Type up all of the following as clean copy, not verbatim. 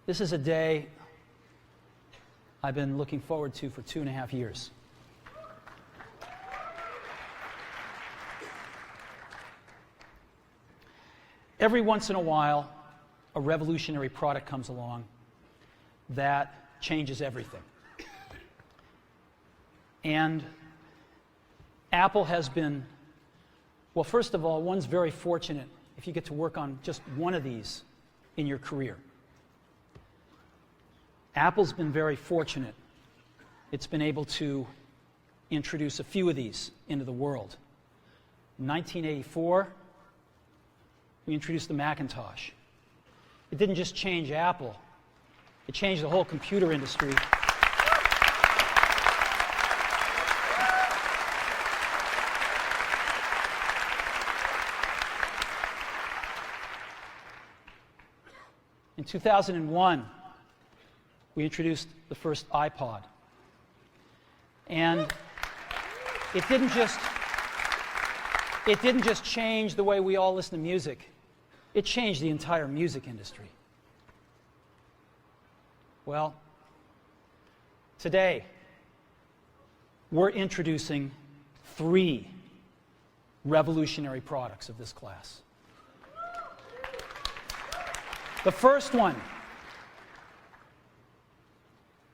This is a day I've been looking forward to for 2.5 years. Every once in a while, a revolutionary product comes along that changes everything. And Apple has been, well, first of all, one's very fortunate if you get to work on just one of these in your career. Apple's been very fortunate. It's been able to introduce a few of these into the world. In 1984, we introduced the Macintosh. It didn't just change Apple, it changed the whole computer industry. In 2001, we introduced the first iPod. And it didn't just change the way we all listen to music. It changed the entire music industry. Well, today, we're introducing 3 revolutionary products of this class. The first one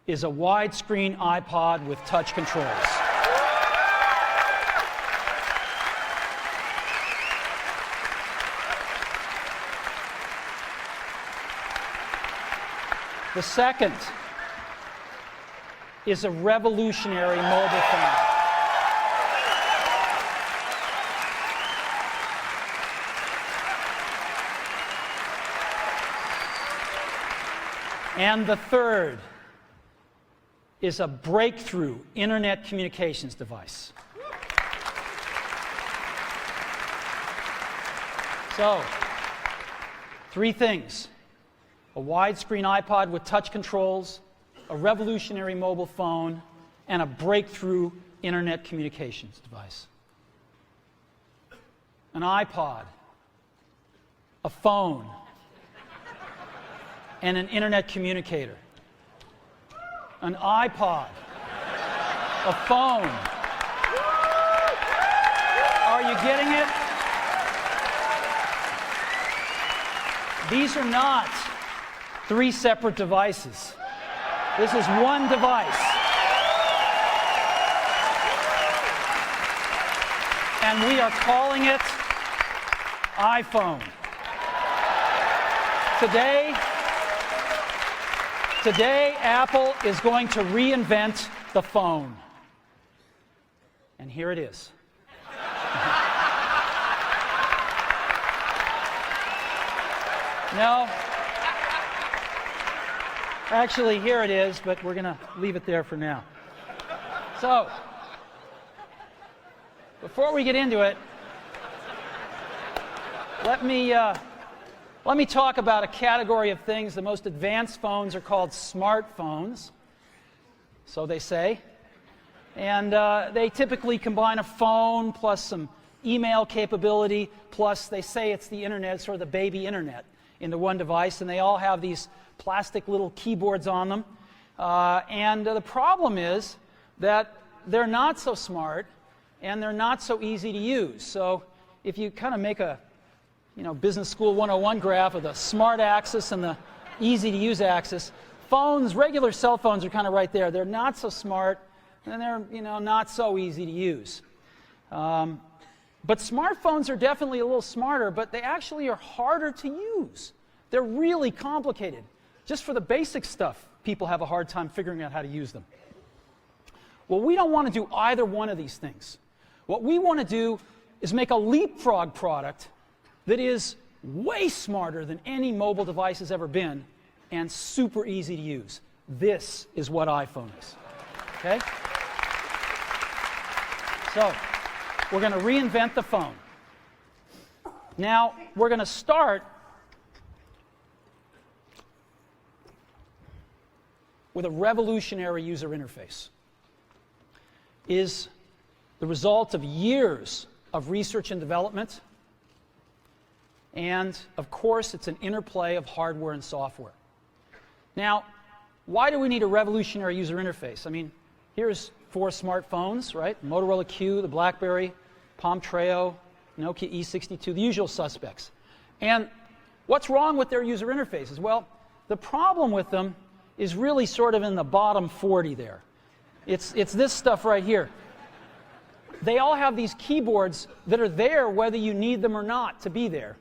is a widescreen iPod with touch controls. The second is a revolutionary mobile phone. And the third is a breakthrough internet communications device. So, 3 things. A widescreen iPod with touch controls, a revolutionary mobile phone, and a breakthrough internet communications device. An iPod, a phone, and an internet communicator. An iPod, a phone. Are you getting it? These are not 3 separate devices. This is one device. And we are calling it iPhone. Today, Apple is going to reinvent the phone. And here it is. No. Actually, here it is, but we're going to leave it there for now. So, before we get into it, let me talk about a category of things. The most advanced phones are called smartphones, so they say. And they typically combine a phone plus some email capability, plus they say it's the internet, sort of the baby internet, into one device, and they all have these plastic little keyboards on them. And the problem is that they're not so smart, and they're not so easy to use. So if you kind of make a Business School 101 graph of the smart axis and the easy-to-use axis, regular cell phones are kind of right there. They're not so smart, and they're not so easy to use. But smartphones are definitely a little smarter, but they actually are harder to use. They're really complicated. Just for the basic stuff, people have a hard time figuring out how to use them. Well, we don't want to do either one of these things. What we want to do is make a leapfrog product that is way smarter than any mobile device has ever been and super easy to use. This is what iPhone is. Okay? So, we're going to reinvent the phone. Now, we're going to start with a revolutionary user interface. It is the result of years of research and development, and of course it's an interplay of hardware and software. Now, why do we need a revolutionary user interface? I mean, here's 4 smartphones, right? Motorola Q, the BlackBerry, Palm Treo, Nokia E62, the usual suspects. And what's wrong with their user interfaces? Well, the problem with them is really sort of in the bottom 40 there. It's this stuff right here. They all have these keyboards that are there whether you need them or not to be there.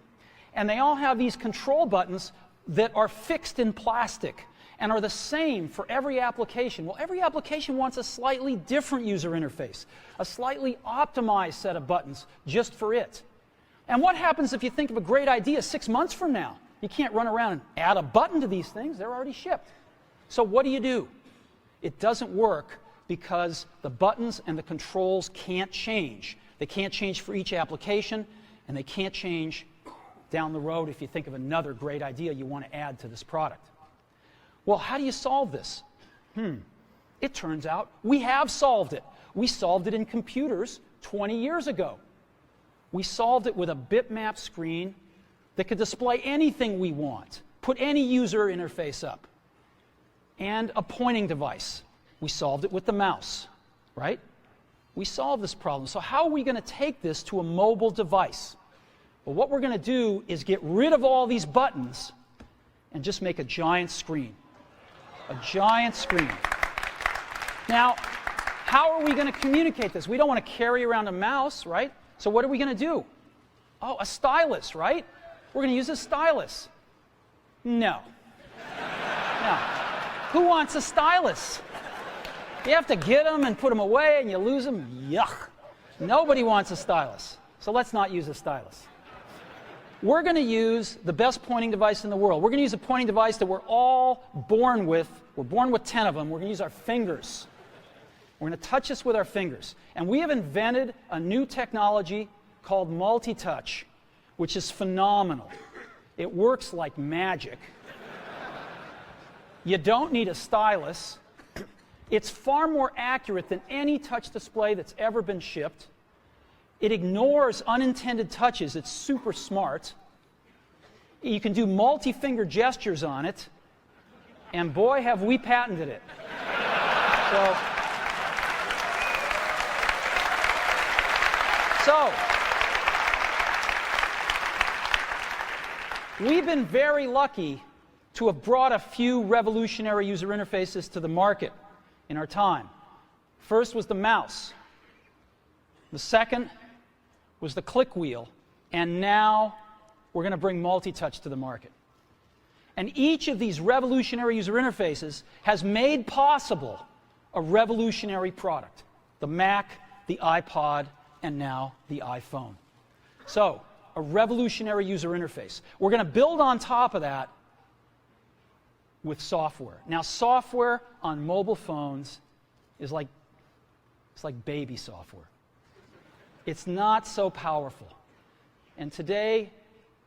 And they all have these control buttons that are fixed in plastic and are the same for every application. Well, every application wants a slightly different user interface, a slightly optimized set of buttons just for it. And what happens if you think of a great idea 6 months from now? You can't run around and add a button to these things. They're already shipped. So what do? It doesn't work because the buttons and the controls can't change. They can't change for each application, and they can't change down the road if you think of another great idea you want to add to this product. Well, how do you solve this? It turns out we have solved it. We solved it in computers 20 years ago. We solved it with a bitmap screen that could display anything we want, put any user interface up, and a pointing device. We solved it with the mouse, right? We solved this problem. So how are we going to take this to a mobile device? Well, what we're going to do is get rid of all these buttons and just make a giant screen. A giant screen. Now, how are we going to communicate this? We don't want to carry around a mouse, right? So what are we going to do? Oh, a stylus, right? We're going to use a stylus. No. No. Who wants a stylus? You have to get them and put them away and you lose them. Yuck. Nobody wants a stylus. So let's not use a stylus. We're going to use the best pointing device in the world. We're going to use a pointing device that we're all born with. We're born with 10 of them. We're going to use our fingers. We're going to touch this with our fingers. And we have invented a new technology called multi-touch, which is phenomenal. It works like magic. You don't need a stylus. It's far more accurate than any touch display that's ever been shipped. It ignores unintended touches. It's super smart. You can do multi-finger gestures on it. And boy, have we patented it. So, we've been very lucky to have brought a few revolutionary user interfaces to the market in our time. First was the mouse. The second was the click wheel. And now we're going to bring multi-touch to the market. And each of these revolutionary user interfaces has made possible a revolutionary product. The Mac, the iPod, and now the iPhone. So, a revolutionary user interface. We're going to build on top of that with software. Now, software on mobile phones is like baby software. It's not so powerful. And today,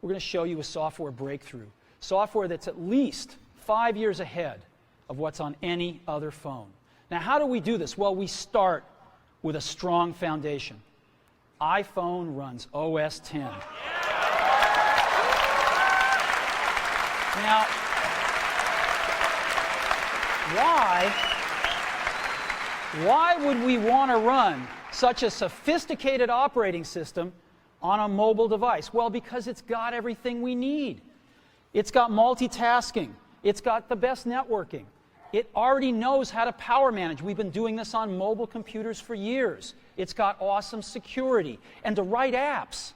we're going to show you a software breakthrough. Software that's at least 5 years ahead of what's on any other phone. Now, how do we do this? Well, we start with a strong foundation. iPhone runs OS X. Now, why would we want to run such a sophisticated operating system on a mobile device? Well, because it's got everything we need. It's got multitasking. It's got the best networking. It already knows how to power manage. We've been doing this on mobile computers for years. It's got awesome security. And to write apps,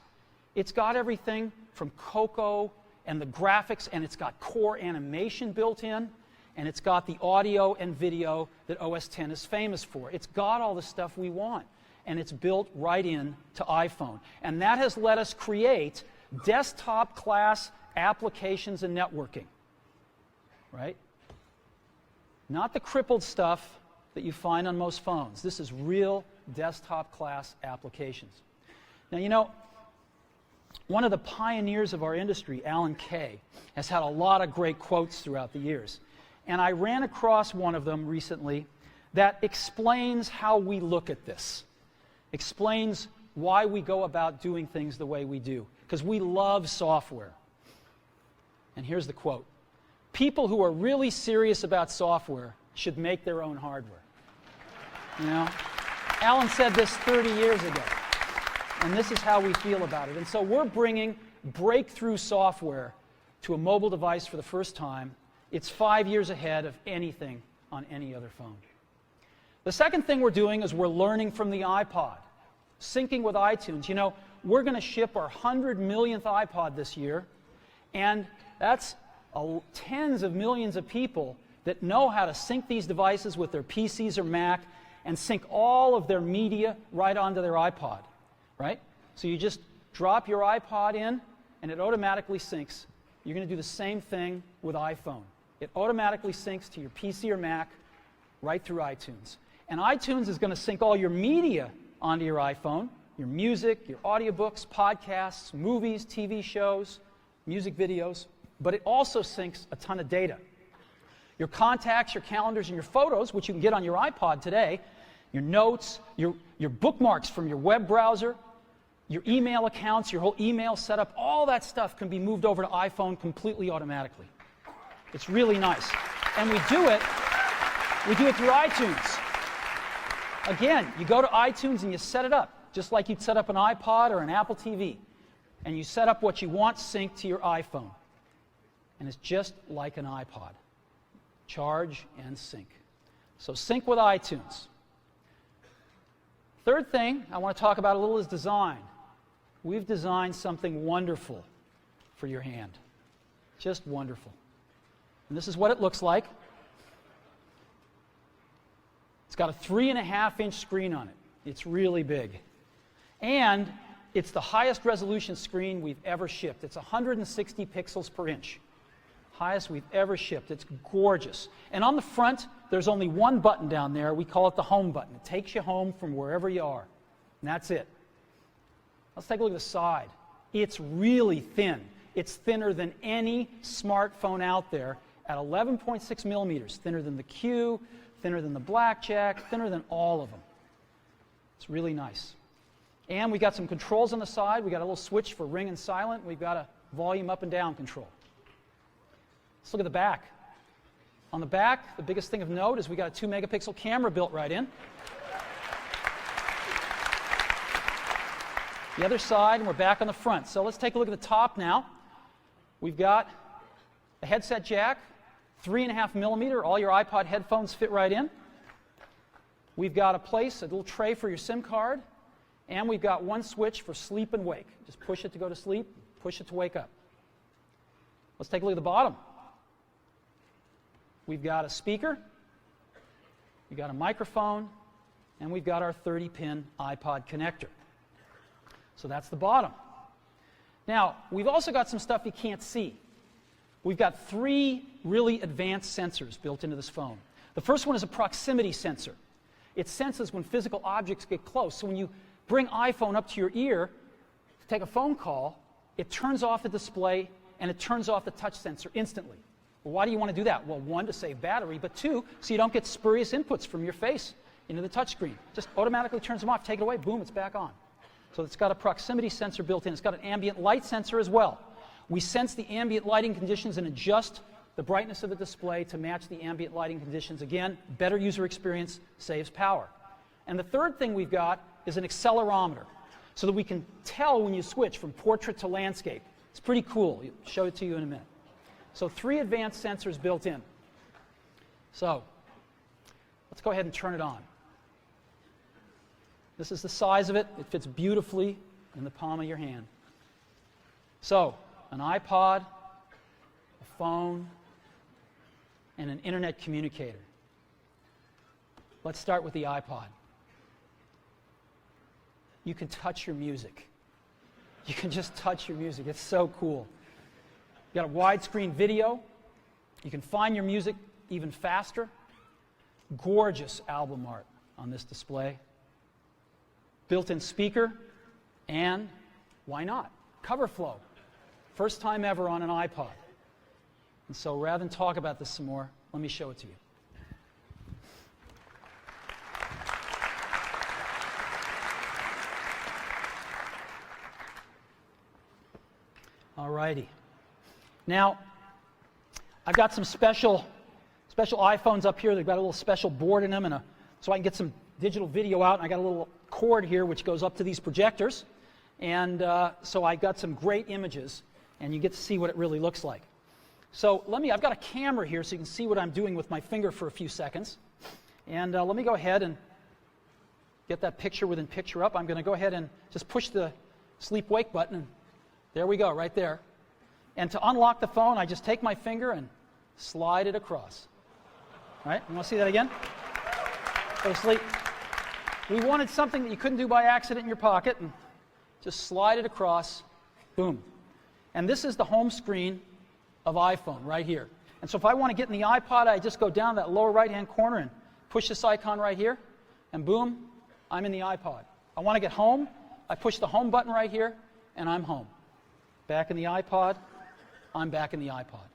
it's got everything from Cocoa and the graphics, and it's got core animation built in, and it's got the audio and video that OS X is famous for. It's got all the stuff we want, and it's built right in to iPhone. And that has let us create desktop-class applications and networking, right? Not the crippled stuff that you find on most phones. This is real desktop-class applications. Now, you know, one of the pioneers of our industry, Alan Kay, has had a lot of great quotes throughout the years. And I ran across one of them recently that explains how we look at this, explains why we go about doing things the way we do, because we love software. And here's the quote. people who are really serious about software should make their own hardware. You know? Alan said this 30 years ago, and this is how we feel about it. And so we're bringing breakthrough software to a mobile device for the first time. It's 5 years ahead of anything on any other phone. The second thing we're doing is we're learning from the iPod, syncing with iTunes. You know, we're going to ship our 100 millionth iPod this year, and that's tens of millions of people that know how to sync these devices with their PCs or Mac and sync all of their media right onto their iPod, right? So you just drop your iPod in, and it automatically syncs. You're going to do the same thing with iPhone. It automatically syncs to your PC or Mac right through iTunes. And iTunes is going to sync all your media onto your iPhone, your music, your audiobooks, podcasts, movies, TV shows, music videos, but it also syncs a ton of data. Your contacts, your calendars, and your photos, which you can get on your iPod today, your notes, your bookmarks from your web browser, your email accounts, your whole email setup, all that stuff can be moved over to iPhone completely automatically. It's really nice. And we do it through iTunes. Again, you go to iTunes and you set it up, just like you'd set up an iPod or an Apple TV. And you set up what you want synced to your iPhone. And it's just like an iPod. Charge and sync. So sync with iTunes. Third thing I want to talk about a little is design. We've designed something wonderful for your hand. Just wonderful. And this is what it looks like. It's got a 3.5-inch screen on it. It's really big. And it's the highest resolution screen we've ever shipped. It's 160 pixels per inch. Highest we've ever shipped. It's gorgeous. And on the front, there's only one button down there. We call it the home button. It takes you home from wherever you are. And that's it. Let's take a look at the side. It's really thin. It's thinner than any smartphone out there at 11.6 millimeters. Thinner than the Q, thinner than the Blackjack, thinner than all of them. It's really nice. And we got some controls on the side. We got a little switch for ring and silent. We've got a volume up and down control. Let's look at the back. On the back, the biggest thing of note is we got a 2-megapixel camera built right in. The other side, and we're back on the front. So let's take a look at the top now. We've got a headset jack, 3.5 millimeter. All your iPod headphones fit right in. We've got a little tray for your SIM card. And we've got one switch for sleep and wake. Just push it to go to sleep, push it to wake up. Let's take a look at the bottom. We've got a speaker, we've got a microphone, and we've got our 30-pin iPod connector. So that's the bottom. Now, we've also got some stuff you can't see. We've got 3 really advanced sensors built into this phone. The first one is a proximity sensor. It senses when physical objects get close. So when you bring iPhone up to your ear to take a phone call, it turns off the display and it turns off the touch sensor instantly. Well, why do you want to do that? Well, 1, to save battery, but 2, so you don't get spurious inputs from your face into the touch screen. Just automatically turns them off, take it away, boom, it's back on. So it's got a proximity sensor built in. It's got an ambient light sensor as well. We sense the ambient lighting conditions and adjust the brightness of the display to match the ambient lighting conditions. Again, better user experience, saves power. And the third thing we've got is an accelerometer, so that we can tell when you switch from portrait to landscape. It's pretty cool. I'll show it to you in a minute. So 3 advanced sensors built in. So let's go ahead and turn it on. This is the size of it. It fits beautifully in the palm of your hand. So an iPod, a phone, and an internet communicator. Let's start with the iPod. You can touch your music. You can just touch your music. It's so cool. You got a widescreen video. You can find your music even faster. Gorgeous album art on this display. Built-in speaker, and why not? Cover flow. First time ever on an iPod. And so rather than talk about this some more, let me show it to you. All righty. Now, I've got some special iPhones up here. They've got a little special board in them, and so I can get some digital video out. And I got a little cord here which goes up to these projectors, and so I got some great images, and you get to see what it really looks like. So I've got a camera here so you can see what I'm doing with my finger for a few seconds. And let me go ahead and get that picture within picture up. I'm going to go ahead and just push the sleep wake button, and there we go, right there. And to unlock the phone, I just take my finger and slide it across. All right, you want to see that again? Go to sleep. We wanted something that you couldn't do by accident in your pocket, and just slide it across, boom. And this is the home screen of iPhone right here. And so if I want to get in the iPod, I just go down that lower right-hand corner and push this icon right here, and boom, I'm in the iPod. I want to get home, I push the home button right here, and I'm home. Back in the iPod, I'm back in the iPod.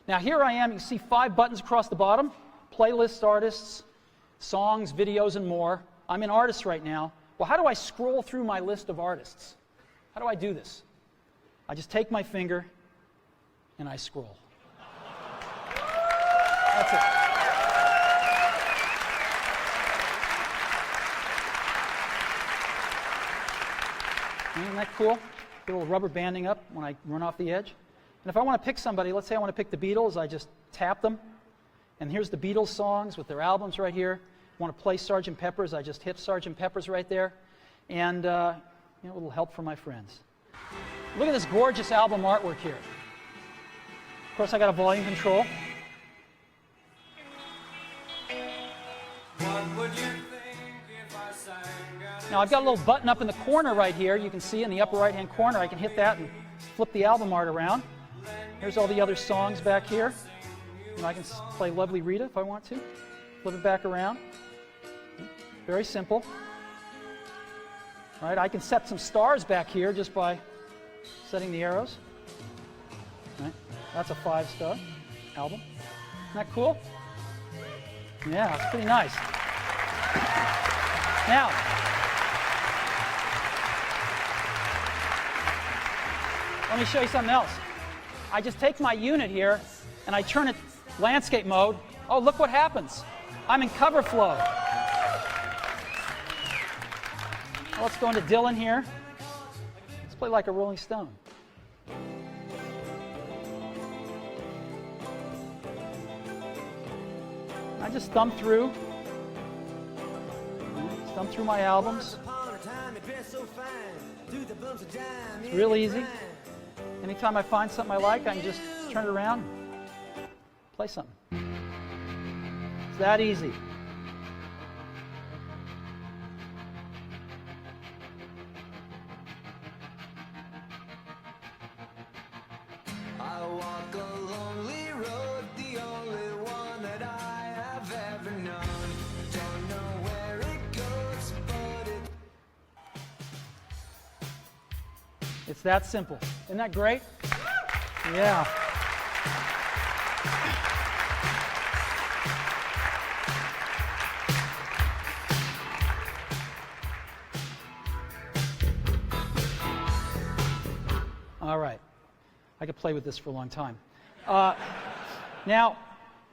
Now here I am, you can see 5 buttons across the bottom, playlists, artists, songs, videos, and more. I'm in artists right now. Well, how do I scroll through my list of artists? How do I do this? I just take my finger and I scroll. That's it. Isn't that cool? Get a little rubber banding up when I run off the edge. And if I want to pick somebody, let's say I want to pick the Beatles, I just tap them. And here's the Beatles songs with their albums right here. I want to play Sgt. Pepper's, I just hit Sgt. Pepper's right there. And a little help from my friends. Look at this gorgeous album artwork here. Of course, I got a volume control. Now I've got a little button up in the corner right here. You can see in the upper right-hand corner. I can hit that and flip the album art around. Here's all the other songs back here. And I can play Lovely Rita if I want to. Flip it back around. Very simple. All right, I can set some stars back here just by setting the arrows. All right, that's a 5-star album. Isn't that cool? Yeah, it's pretty nice. Now, let me show you something else. I just take my unit here and I turn it landscape mode. Oh, look what happens. I'm in cover flow. Well, let's go into Dylan here. Let's play like a Rolling Stone. I just thumb through my albums. It's real easy. Anytime I find something I like, I can just turn it around, play something. It's that easy. I walk a lonely road, the only one that I have ever known. Don't know where it goes, but It's that simple. Isn't that great? Yeah. All right. I could play with this for a long time. Now,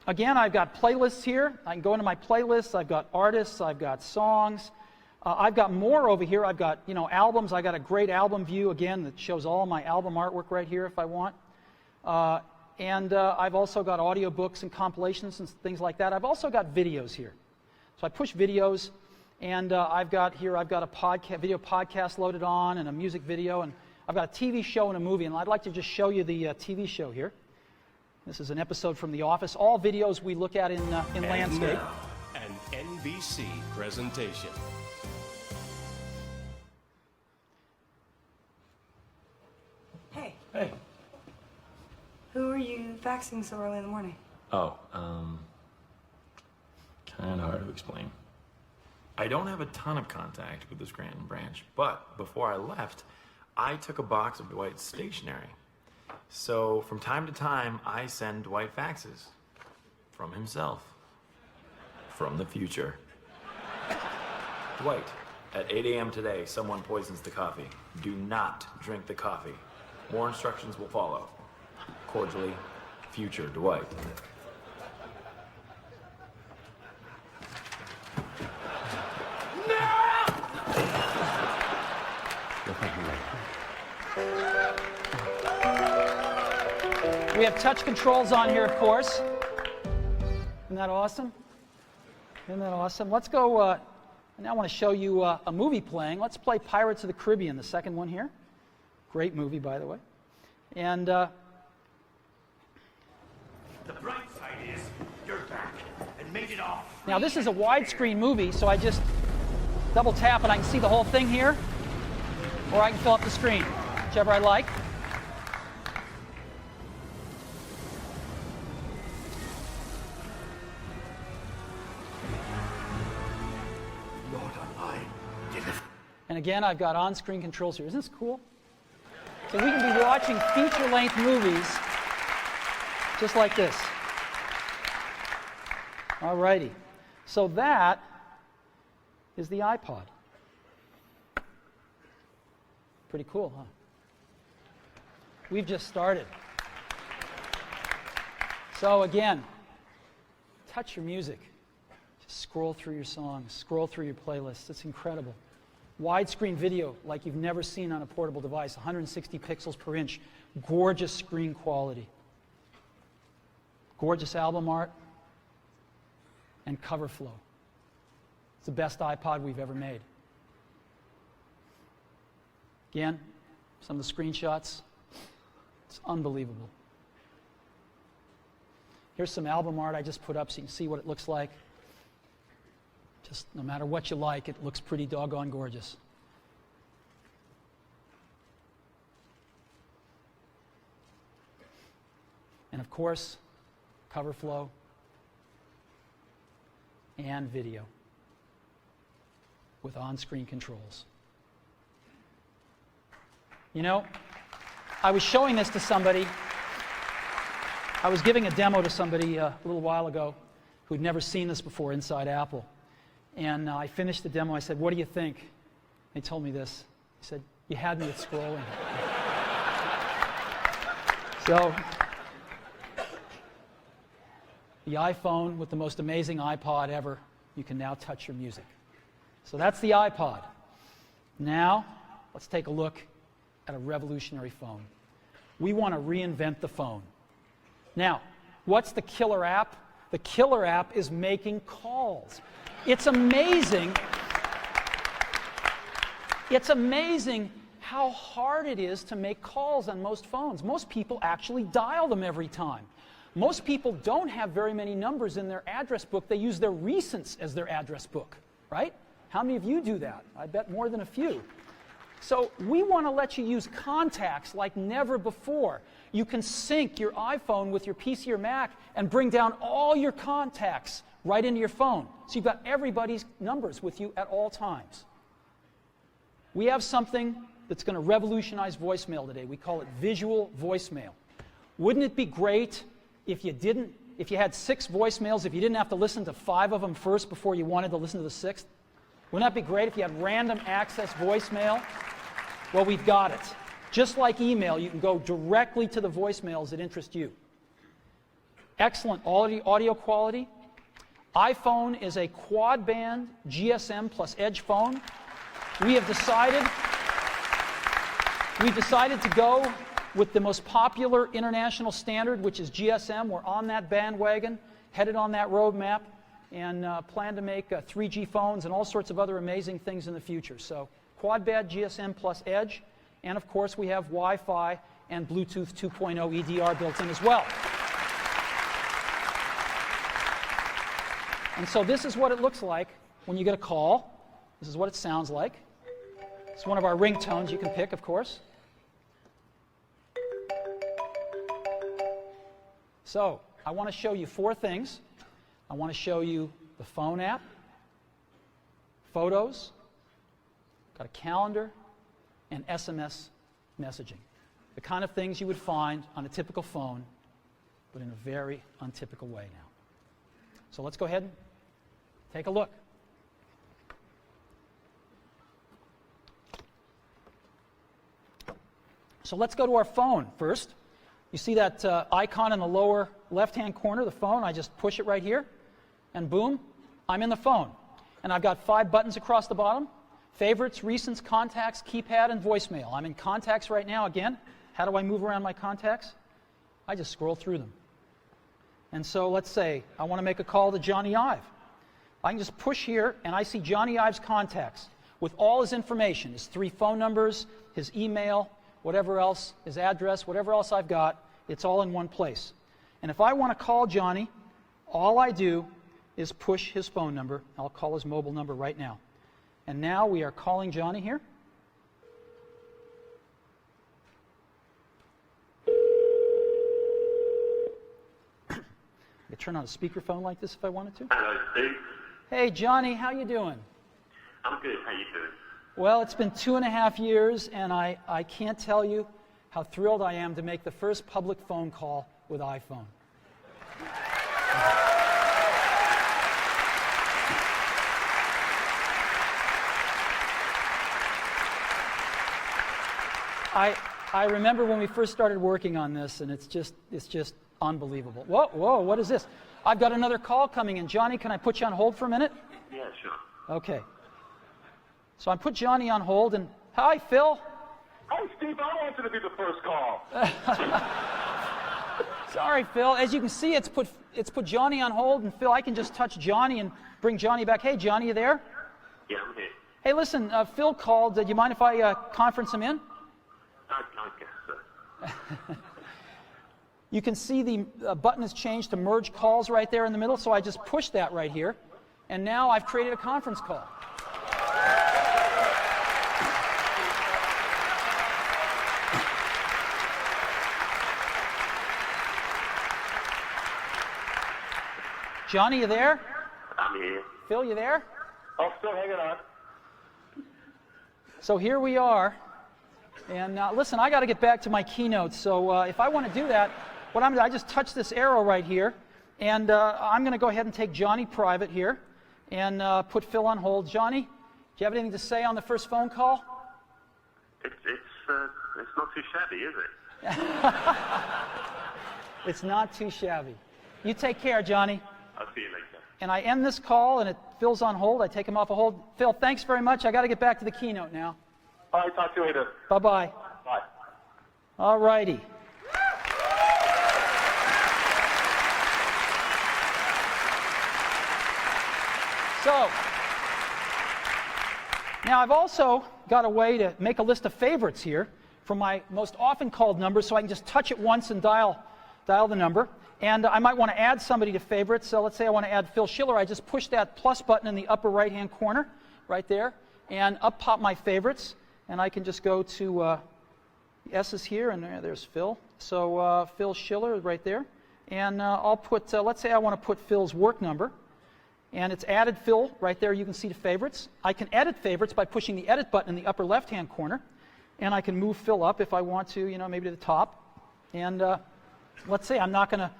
again, I've got playlists here. I can go into my playlists. I've got artists. I've got songs. I've got more over here. I've got, albums. I got a great album view, again, that shows all my album artwork right here if I want. And I've also got audiobooks and compilations and things like that. I've also got videos here. So I push videos, and I've got a video podcast loaded on and a music video, and I've got a TV show and a movie, and I'd like to just show you the TV show here. This is an episode from The Office. All videos we look at in landscape. Now, an NBC presentation. Hey. Who are you faxing so early in the morning? Oh, kind of hard to explain. I don't have a ton of contact with the Scranton branch, but before I left, I took a box of Dwight's stationery. So from time to time, I send Dwight faxes. From himself. From the future. Dwight, at 8 a.m. today, someone poisons the coffee. Do not drink the coffee. More instructions will follow. Cordially, future Dwight. We have touch controls on here, of course. Isn't that awesome? Isn't that awesome? Let's go, now I want to show you a movie playing. Let's play Pirates of the Caribbean, the second one here. Great movie, by the way. And the bright side is you're back and made it off. now this is a widescreen movie, so I just double tap and I can see the whole thing here, or I can fill up the screen, whichever I like. Lord online. And again, I've got on-screen controls here. Isn't this cool? So we can be watching feature-length movies just like this. Alrighty. So that is the iPod. Pretty cool, huh? We've just started. So again, touch your music. Just scroll through your songs, scroll through your playlists. It's incredible. Widescreen video like you've never seen on a portable device, 160 pixels per inch, gorgeous screen quality, gorgeous album art, and cover flow. It's the best iPod we've ever made. Again, some of the screenshots, it's unbelievable. Here's some album art I just put up so you can see what it looks like. Just no matter what you like, it looks pretty doggone gorgeous. And of course, cover flow and video with on-screen controls. You know, I was showing this to somebody. I was giving a demo to somebody a little while ago who'd never seen this before inside Apple. And I finished the demo. I said, "What do you think?" They told me this. He said, "You had me at scrolling." So, the iPhone with the most amazing iPod ever, you can now touch your music. So that's the iPod. Now, let's take a look at a revolutionary phone. We want to reinvent the phone. Now, what's the killer app? The killer app is making calls. It's amazing. It's amazing how hard it is to make calls on most phones. Most people actually dial them every time. Most people don't have very many numbers in their address book. They use their recents as their address book, right? How many of you do that? I bet more than a few. So we want to let you use contacts like never before. You can sync your iPhone with your PC or Mac and bring down all your contacts right into your phone. So you've got everybody's numbers with you at all times. We have something that's going to revolutionize voicemail today. We call it visual voicemail. Wouldn't it be great if you had 6 voicemails, if you didn't have to listen to 5 of them first before you wanted to listen to the 6th? Wouldn't that be great if you had random access voicemail? Well, we've got it. Just like email, you can go directly to the voicemails that interest you. Excellent audio quality. iPhone is a quad-band GSM plus Edge phone. We've decided to go with the most popular international standard, which is GSM. We're on that bandwagon, headed on that roadmap, and plan to make 3G phones and all sorts of other amazing things in the future. So quad-band GSM plus Edge, and of course we have Wi-Fi and Bluetooth 2.0 EDR built in as well. And so this is what it looks like when you get a call. This is what it sounds like. It's one of our ringtones you can pick, of course. So I want to show you 4 things. I want to show you the phone app, photos, got a calendar, and SMS messaging. The kind of things you would find on a typical phone, but in a very untypical way now. So let's go ahead and take a look. So let's go to our phone first. You see that icon in the lower left-hand corner, the phone? I just push it right here, and boom, I'm in the phone. And I've got 5 buttons across the bottom: favorites, recents, contacts, keypad, and voicemail. I'm in contacts right now again. How do I move around my contacts? I just scroll through them. And so let's say I want to make a call to Johnny Ive. I can just push here, and I see Johnny Ive's contacts with all his information, his 3 phone numbers, his email, whatever else, his address, whatever else I've got, it's all in one place. And if I want to call Johnny, all I do is push his phone number. I'll call his mobile number right now. And now we are calling Johnny here. I could turn on a speakerphone like this if I wanted to. Hello, Steve. Hey, Johnny, how you doing? I'm good. How you doing? Well, it's been 2.5 years, and I can't tell you how thrilled I am to make the first public phone call with iPhone. I remember when we first started working on this, and it's just unbelievable. Whoa, what is this? I've got another call coming in. Johnny, can I put you on hold for a minute? Yeah, sure. Okay. So I put Johnny on hold, and hi, Phil. Hey, Steve, I wanted to be the first call. Sorry, Phil. As you can see, it's put Johnny on hold, and Phil, I can just touch Johnny and bring Johnny back. Hey, Johnny, you there? Yeah, I'm here. Hey, listen, Phil called. Do you mind if I conference him in? I guess so. You can see the button has changed to merge calls right there in the middle, so I just pushed that right here, and now I've created a conference call. Johnny, you there? I'm here. Phil, you there? I'm still hanging on. So here we are. And listen, I got to get back to my keynote. So if I want to do that, what I'm going to do, I just touch this arrow right here. And I'm going to go ahead and take Johnny private here and put Phil on hold. Johnny, do you have anything to say on the first phone call? It's not too shabby, is it? It's not too shabby. You take care, Johnny. I'll see you later. And I end this call, and Phil's on hold. I take him off a hold. Phil, thanks very much. I got to get back to the keynote now. All right, talk to you later. Bye-bye. Bye. All righty. So, now I've also got a way to make a list of favorites here from my most often called numbers, so I can just touch it once and dial the number. And I might want to add somebody to favorites. So let's say I want to add Phil Schiller. I just push that plus button in the upper right-hand corner right there, and up pop my favorites. And I can just go to the S's here, and there's Phil. So Phil Schiller right there. And I'll put, let's say I want to put Phil's work number. And it's added Phil right there. You can see the favorites. I can edit favorites by pushing the edit button in the upper left-hand corner. And I can move Phil up if I want to, maybe to the top. And let's say I'm not going to,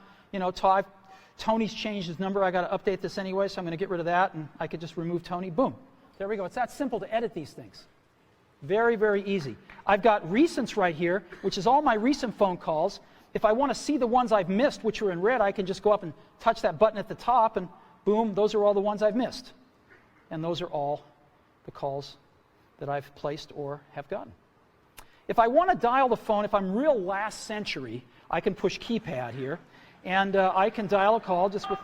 Tony's changed his number. I got to update this anyway, so I'm going to get rid of that. And I could just remove Tony. Boom. There we go. It's that simple to edit these things. Very, very easy. I've got recents right here, which is all my recent phone calls. If I want to see the ones I've missed, which are in red, I can just go up and touch that button at the top, and boom, those are all the ones I've missed. And those are all the calls that I've placed or have gotten. If I want to dial the phone, if I'm real last century, I can push keypad here, and I can dial a call just with,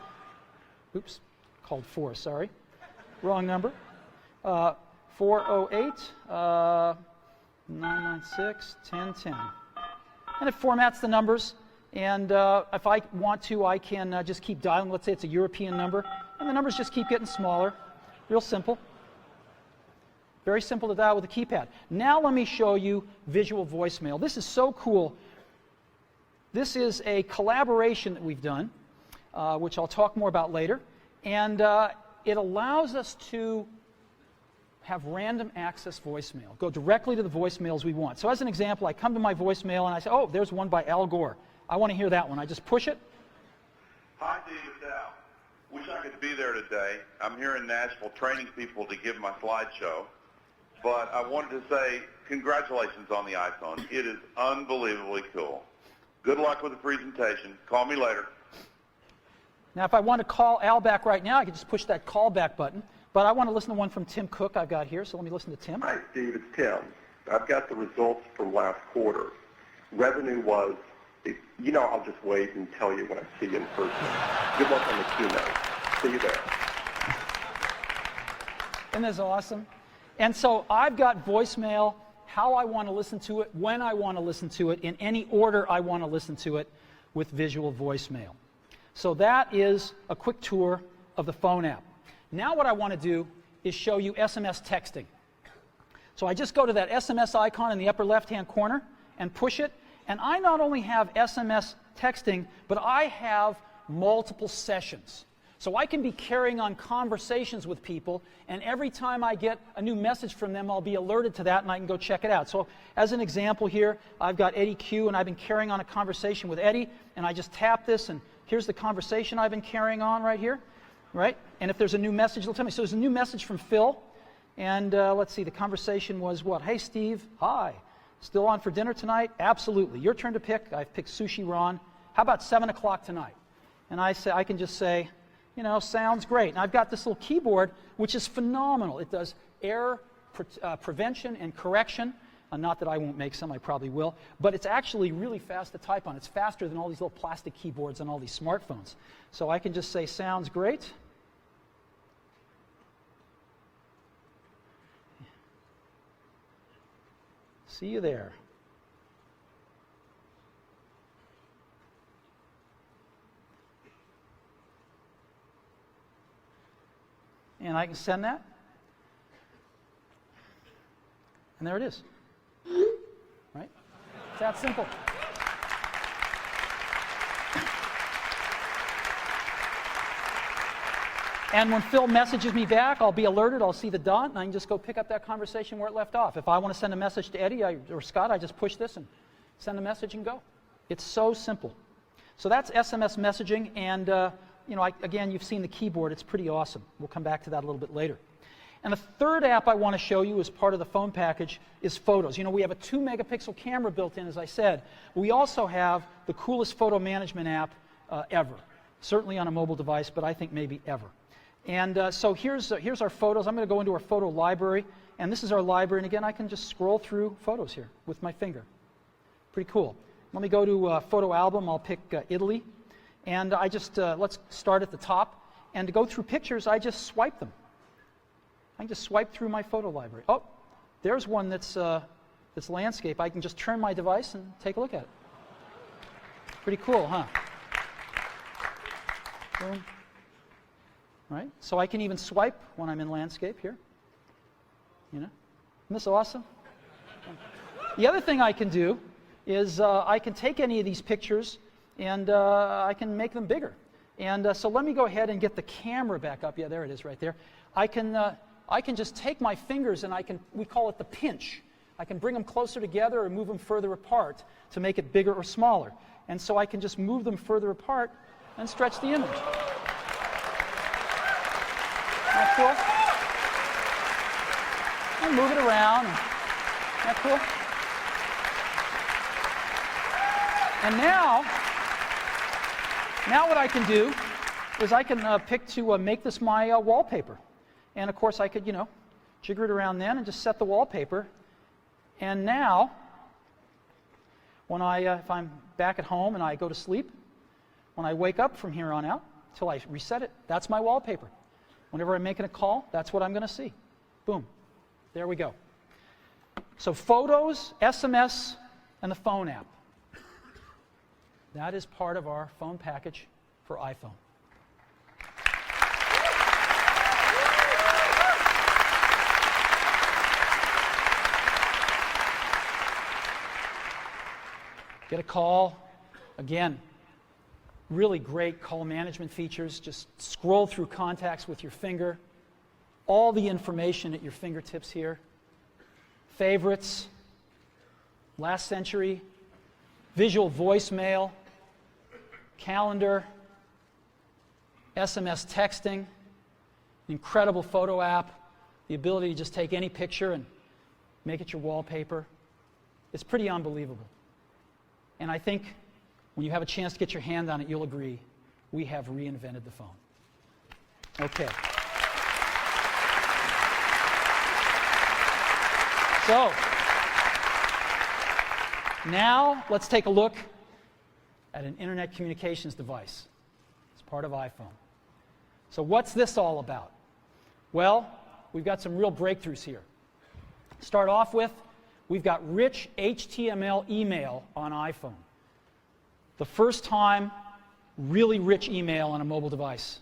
oops, called 4, sorry, wrong number. 408-996-1010. And it formats the numbers, and if I want to, I can just keep dialing. Let's say it's a European number, and the numbers just keep getting smaller. Real simple. Very simple to dial with a keypad. Now let me show you visual voicemail. This is so cool. This is a collaboration that we've done, which I'll talk more about later, and it allows us to have random access voicemail, go directly to the voicemails we want. So as an example, I come to my voicemail and I say, oh, there's one by Al Gore. I want to hear that one. I just push it. Hi, Dave, it's Al. Wish I could be there today. I'm here in Nashville training people to give my slideshow. But I wanted to say congratulations on the iPhone. It is unbelievably cool. Good luck with the presentation. Call me later. Now, if I want to call Al back right now, I can just push that call back button. But I want to listen to one from Tim Cook I've got here, so let me listen to Tim. Hi, Steve. It's Tim. I've got the results from last quarter. Revenue was, I'll just wait and tell you when I see you in person. Good luck on the keynote. See you there. Isn't this awesome? And so I've got voicemail, how I want to listen to it, when I want to listen to it, in any order I want to listen to it with visual voicemail. So that is a quick tour of the phone app. Now what I want to do is show you SMS texting. So I just go to that SMS icon in the upper left-hand corner and push it, and I not only have SMS texting, but I have multiple sessions. So I can be carrying on conversations with people, and every time I get a new message from them, I'll be alerted to that, and I can go check it out. So as an example here, I've got Eddie Q, and I've been carrying on a conversation with Eddie, and I just tap this, and here's the conversation I've been carrying on right here, right? And if there's a new message, it'll tell me. So there's a new message from Phil, and let's see, the conversation was what? Hey, Steve, hi. Still on for dinner tonight? Absolutely. Your turn to pick. I've picked Sushi Ron. How about 7 o'clock tonight? And I can just say, sounds great. And I've got this little keyboard, which is phenomenal. It does error prevention and correction. Not that I won't make some, I probably will. But it's actually really fast to type on. It's faster than all these little plastic keyboards on all these smartphones. So I can just say, sounds great. See you there. And I can send that. And there it is. Right? It's that simple. And when Phil messages me back, I'll be alerted, I'll see the dot, and I can just go pick up that conversation where it left off. If I want to send a message to Eddie or Scott, I just push this and send a message and go. It's so simple. So that's SMS messaging, and again, you've seen the keyboard. It's pretty awesome. We'll come back to that a little bit later. And the third app I want to show you as part of the phone package is Photos. We have a 2-megapixel camera built in, as I said. We also have the coolest photo management app ever. Certainly on a mobile device, but I think maybe ever. And so here's our photos. I'm going to go into our photo library, and this is our library. And again, I can just scroll through photos here with my finger. Pretty cool. Let me go to photo album. I'll pick Italy. And I just, let's start at the top. And to go through pictures, I just swipe them. I can just swipe through my photo library. Oh, there's one that's landscape. I can just turn my device and take a look at it. Pretty cool, huh? Boom. Right? So I can even swipe when I'm in landscape here. Isn't this awesome? The other thing I can do is I can take any of these pictures and I can make them bigger. And so let me go ahead and get the camera back up. Yeah, there it is right there. I can just take my fingers and we call it the pinch. I can bring them closer together or move them further apart to make it bigger or smaller. And so I can just move them further apart and stretch the image. Isn't that cool? And move it around. Isn't that cool? And now what I can do is I can pick to make this my wallpaper. And of course I could, jigger it around then and just set the wallpaper. And now, when if I'm back at home and I go to sleep, when I wake up from here on out, till I reset it, that's my wallpaper. Whenever I'm making a call, that's what I'm going to see. Boom. There we go. So photos, SMS, and the phone app. That is part of our phone package for iPhone. Get a call. Again, really great call management features. Just scroll through contacts with your finger. All the information at your fingertips here. Favorites, last century, visual voicemail, calendar, SMS texting, incredible photo app, the ability to just take any picture and make it your wallpaper. It's pretty unbelievable. And I think when you have a chance to get your hand on it, you'll agree, we have reinvented the phone. Okay. So, now let's take a look at an internet communications device. It's part of iPhone. So what's this all about? Well, we've got some real breakthroughs here. Start off with, we've got rich HTML email on iPhone. The first time, really rich email on a mobile device.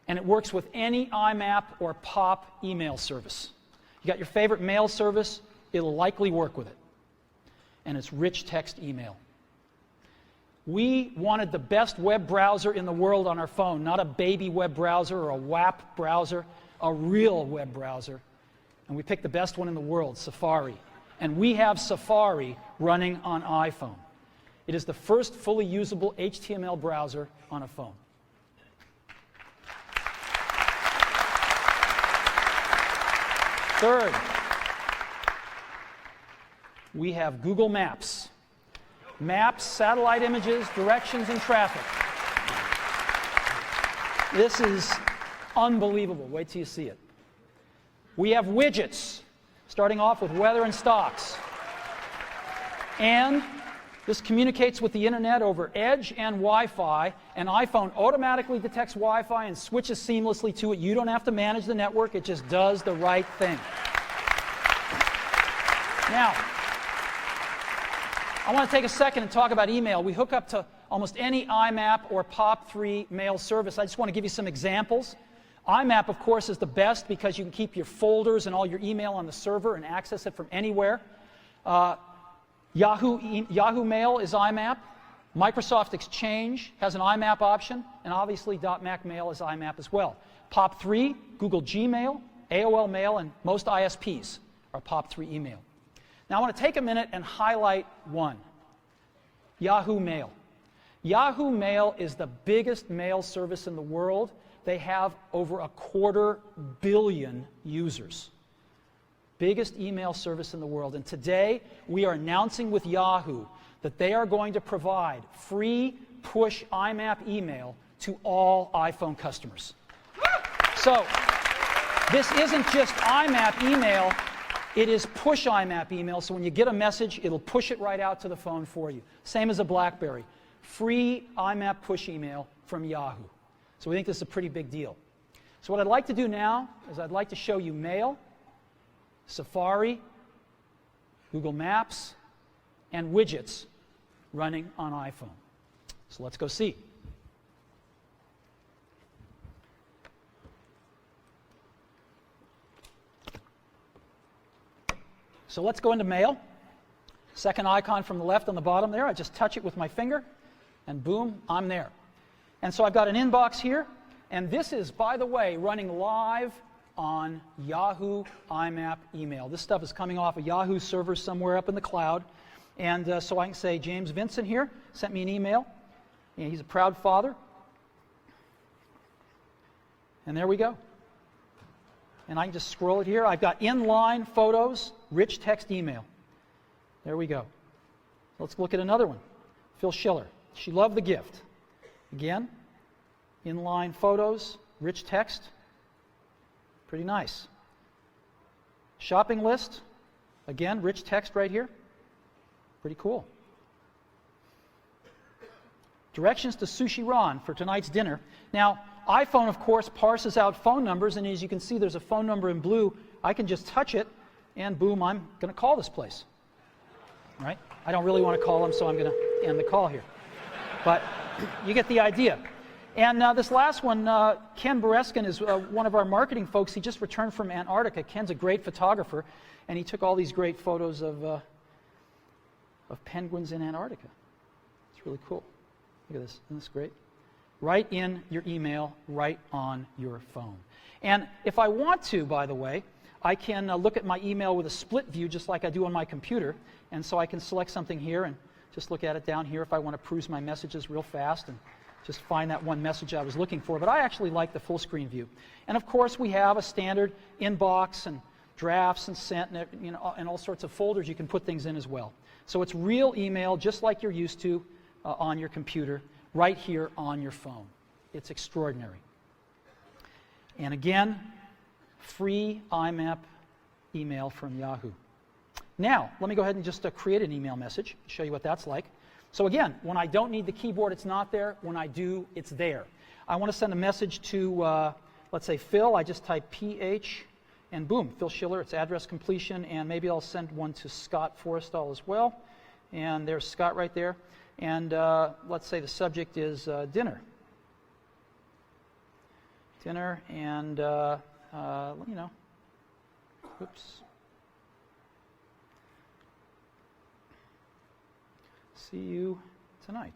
And it works with any IMAP or POP email service. You got your favorite mail service, it'll likely work with it. And it's rich text email. We wanted the best web browser in the world on our phone, not a baby web browser or a WAP browser, a real web browser. And we picked the best one in the world, Safari. And we have Safari running on iPhone. It is the first fully usable HTML browser on a phone. Third, we have Google Maps. Maps, satellite images, directions, and traffic. This is unbelievable. Wait till you see it. We have widgets, starting off with weather and stocks. And this communicates with the internet over Edge and Wi-Fi, and iPhone automatically detects Wi-Fi and switches seamlessly to it. You don't have to manage the network, it just does the right thing. Now, I want to take a second and talk about email. We hook up to almost any IMAP or POP3 mail service. I just want to give you some examples. IMAP, of course, is the best because you can keep your folders and all your email on the server and access it from anywhere. Yahoo Mail is IMAP. Microsoft Exchange has an IMAP option, and obviously .Mac Mail is IMAP as well. POP3, Google Gmail, AOL Mail, and most ISPs are POP3 email. Now I want to take a minute and highlight one, Yahoo Mail. Yahoo Mail is the biggest mail service in the world. They have over 250 million users. Biggest email service in the world. And today, we are announcing with Yahoo that they are going to provide free push IMAP email to all iPhone customers. So, this isn't just IMAP email, it is push IMAP email. So when you get a message, it'll push it right out to the phone for you. Same as a BlackBerry. Free IMAP push email from Yahoo. So we think this is a pretty big deal. So what I'd like to do now is I'd like to show you Mail, Safari, Google Maps, and widgets running on iPhone. So let's go see. So let's go into Mail. Second icon from the left on the bottom there. I just touch it with my finger, and boom, I'm there. And so I've got an inbox here, and this is, by the way, running live on Yahoo IMAP email. This stuff is coming off a Yahoo server somewhere up in the cloud. And so I can say, James Vincent here sent me an email. And he's a proud father. And there we go. And I can just scroll it here. I've got inline photos, rich text email. There we go. Let's look at another one. Phil Schiller. She loved the gift. Again, inline photos, rich text. Pretty nice. Shopping list. Again, rich text right here. Pretty cool. Directions to Sushi Ron for tonight's dinner. Now, iPhone, of course, parses out phone numbers, and as you can see, there's a phone number in blue. I can just touch it, and boom, I'm going to call this place. All right? I don't really want to call them, so I'm going to end the call here. But you get the idea. And this last one, Ken Bereskin is one of our marketing folks. He just returned from Antarctica. Ken's a great photographer, and he took all these great photos of penguins in Antarctica. It's really cool. Look at this. Isn't this great? Right in your email, right on your phone. And if I want to, by the way, I can look at my email with a split view just like I do on my computer. And so I can select something here and just look at it down here if I want to peruse my messages real fast and just find that one message I was looking for. But I actually like the full screen view. And of course, we have a standard inbox and drafts and sent and, and all sorts of folders you can put things in as well. So it's real email just like you're used to on your computer, right here on your phone. It's extraordinary. And again, free IMAP email from Yahoo. Now, let me go ahead and just create an email message, show you what that's like. So again, when I don't need the keyboard, it's not there. When I do, it's there. I want to send a message to, let's say, Phil. I just type PH, and boom, Phil Schiller, it's address completion, and maybe I'll send one to Scott Forrestal as well. And there's Scott right there. And let's say the subject is dinner. Dinner, and, you know, oops. See you tonight.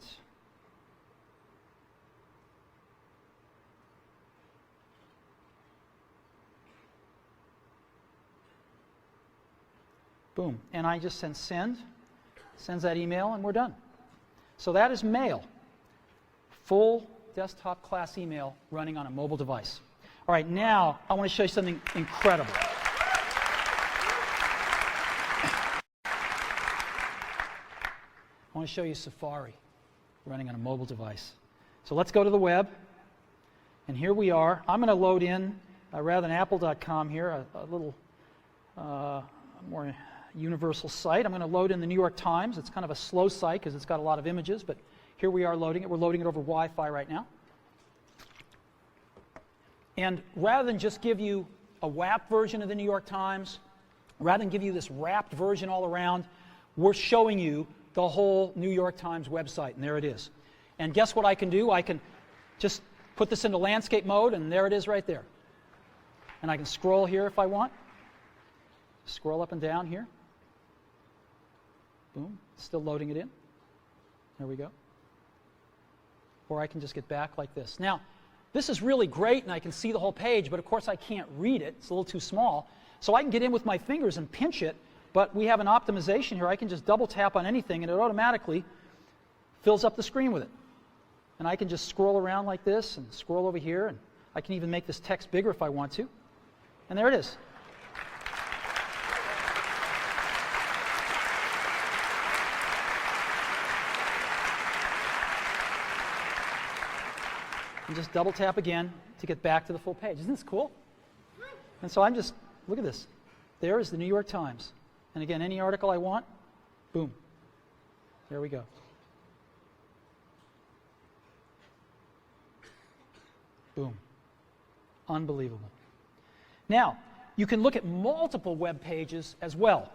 Boom. And I just sends that email, and we're done. So that is mail. Full desktop class email running on a mobile device. All right, now I want to show you something incredible. I want to show you Safari running on a mobile device. So let's go to the web. And here we are. I'm going to load in, rather than apple.com here, a little more universal site. I'm going to load in the New York Times. It's kind of a slow site because it's got a lot of images, but here we are loading it. We're loading it over Wi-Fi right now. And rather than just give you a WAP version of the New York Times, rather than give you this wrapped version all around, we're showing you the whole New York Times website, and there it is. And guess what I can do? I can just put this into landscape mode, and there it is right there. And I can scroll here if I want. Scroll up and down here. Boom, still loading it in. There we go. Or I can just get back like this. Now, this is really great, and I can see the whole page, but of course I can't read it. It's a little too small. So I can get in with my fingers and pinch it, but we have an optimization here. I can just double tap on anything, and it automatically fills up the screen with it. And I can just scroll around like this and scroll over here, and I can even make this text bigger if I want to. And there it is. And just double tap again to get back to the full page. Isn't this cool? And so I'm just, look at this. There is the New York Times. And again, any article I want, boom. There we go. Boom. Unbelievable. Now, you can look at multiple web pages as well.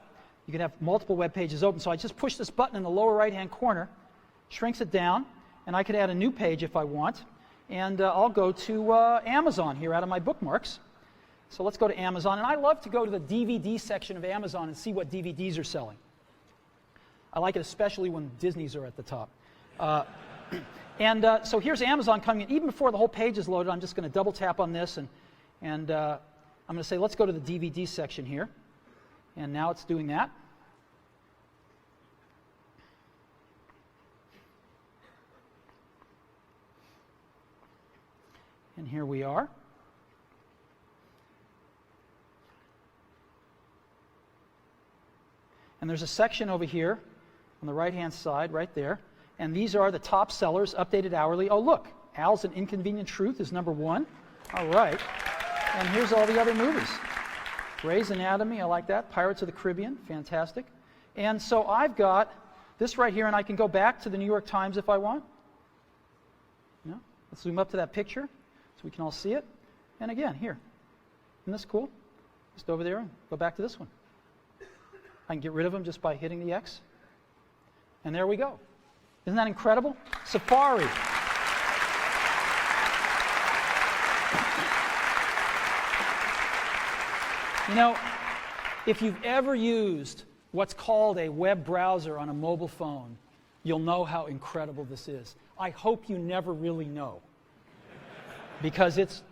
You can have multiple web pages open. So I just push this button in the lower right-hand corner, shrinks it down, and I could add a new page if I want. And I'll go to Amazon here out of my bookmarks. So let's go to Amazon. And I love to go to the DVD section of Amazon and see what DVDs are selling. I like it especially when Disney's are at the top. So here's Amazon coming in. Even before the whole page is loaded, I'm just going to double tap on this. And I'm going to say, let's go to the DVD section here. And now it's doing that. And here we are. And there's a section over here on the right-hand side, right there. And these are the top sellers, updated hourly. Oh, look, Al's An Inconvenient Truth is #1. All right. And here's all the other movies. Grey's Anatomy, I like that. Pirates of the Caribbean, fantastic. And so I've got this right here, and I can go back to the New York Times if I want. No? Let's zoom up to that picture so we can all see it. And again, here. Isn't this cool? Just over there and go back to this one. I can get rid of them just by hitting the X. And there we go. Isn't that incredible? Safari. You know, if you've ever used what's called a web browser on a mobile phone, you'll know how incredible this is. I hope you never really know, because it's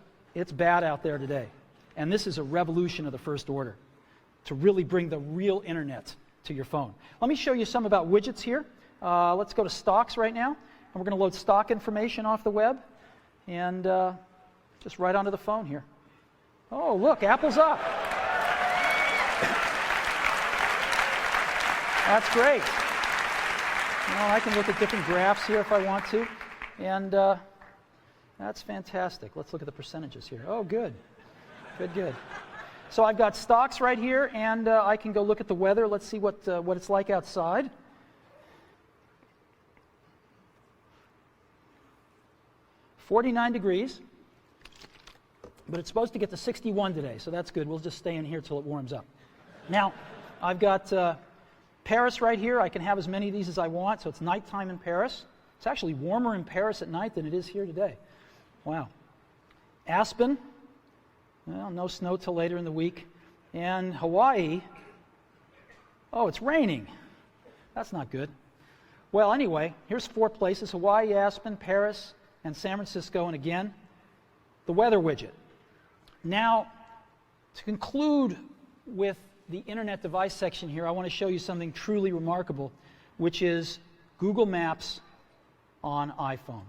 bad out there today. And this is a revolution of the first order to really bring the real internet to your phone. Let me show you some about widgets here. Let's go to stocks right now. And we're going to load stock information off the web and just right onto the phone here. Oh, look, Apple's up. That's great. Well, I can look at different graphs here if I want to. And that's fantastic. Let's look at the percentages here. Oh, good. Good, good. So I've got stocks right here, and I can go look at the weather. Let's see what it's like outside. -49 degrees, but it's supposed to get to 61 today, so that's good. We'll just stay in here till it warms up. Now, I've got Paris right here. I can have as many of these as I want, so it's nighttime in Paris. It's actually warmer in Paris at night than it is here today. Wow. Aspen, well, no snow till later in the week. And Hawaii, oh, it's raining. That's not good. Well, anyway, here's 4 places: Hawaii, Aspen, Paris, and San Francisco. And again, the weather widget. Now, to conclude with the Internet device section here, I want to show you something truly remarkable, which is Google Maps on iPhone.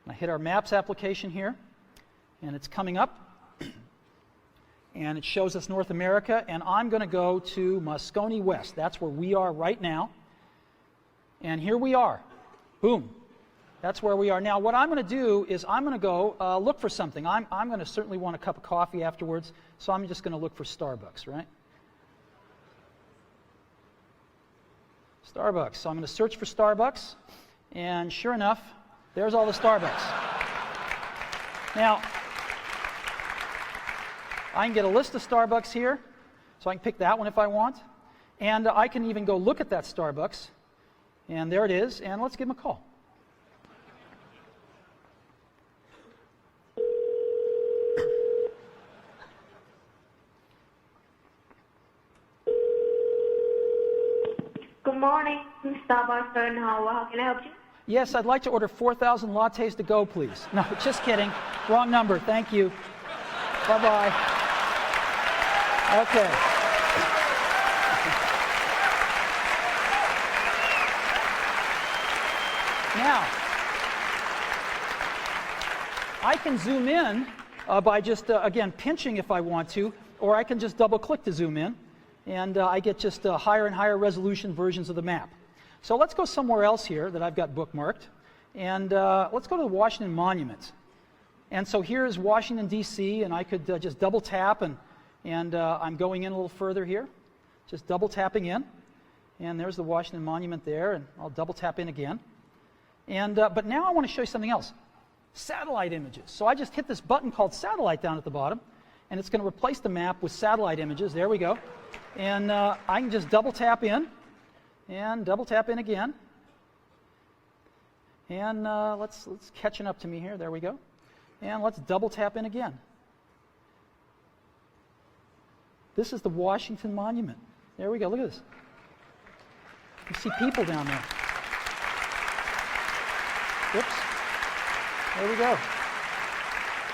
I hit our Maps application here, and it's coming up, and it shows us North America, and I'm going to go to Moscone West. That's where we are right now, and here we are. Boom. That's where we are. Now, what I'm going to do is I'm going to go look for something. I'm going to certainly want a cup of coffee afterwards, so I'm just going to look for Starbucks, right? Starbucks. So I'm going to search for Starbucks, and sure enough, there's all the Starbucks. Now, I can get a list of Starbucks here, so I can pick that one if I want, and I can even go look at that Starbucks, and there it is, and let's give them a call. Good morning, Starbucks in Hawaii. How can I help you? Yes, I'd like to order 4,000 lattes to go, please. No, just kidding. Wrong number. Thank you. Bye-bye. Okay. Now, I can zoom in by just, again, pinching if I want to, or I can just double-click to zoom in, and I get just higher and higher resolution versions of the map. So let's go somewhere else here that I've got bookmarked, and let's go to the Washington Monument. And so here is Washington, D.C., and I could just double tap, and I'm going in a little further here, just double tapping in, and there's the Washington Monument there, and I'll double tap in again. And but now I want to show you something else, satellite images. So I just hit this button called satellite down at the bottom, and it's going to replace the map with satellite images. There we go. And I can just double tap in, and double tap in again. And let's catching up to me here. There we go. And let's double tap in again. This is the Washington Monument. There we go. Look at this. You see people down there. Whoops. There we go.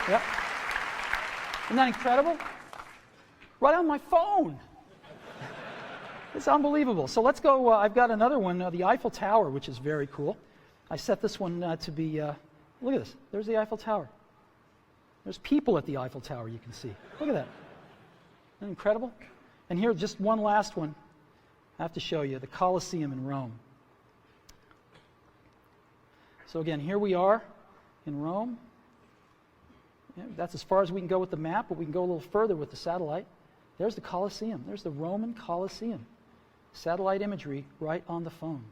Yep. Isn't that incredible? Right on my phone. It's unbelievable. So let's go. I've got another one, the Eiffel Tower, which is very cool. I set this one to be, look at this. There's the Eiffel Tower. There's people at the Eiffel Tower, you can see. Look at that. Isn't that incredible? And here, just one last one I have to show you, the Colosseum in Rome. So again, here we are in Rome. Yeah, that's as far as we can go with the map, but we can go a little further with the satellite. There's the Colosseum. There's the Roman Colosseum. Satellite imagery right on the phone.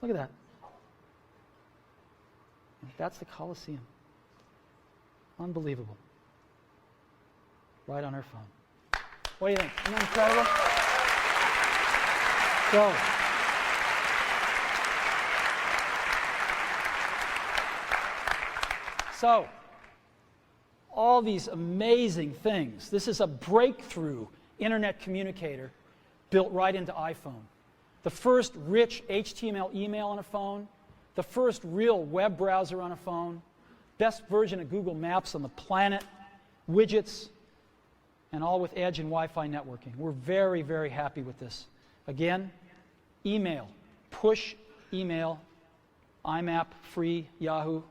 Look at that. That's the Colosseum. Unbelievable. Right on our phone. What do you think? Isn't that incredible? So, all these amazing things. This is a breakthrough internet communicator built right into iPhone. The first rich HTML email on a phone, the first real web browser on a phone, best version of Google Maps on the planet, widgets, and all with Edge and Wi-Fi networking. We're very, very happy with this. Again, email, push email, IMAP, free, Yahoo,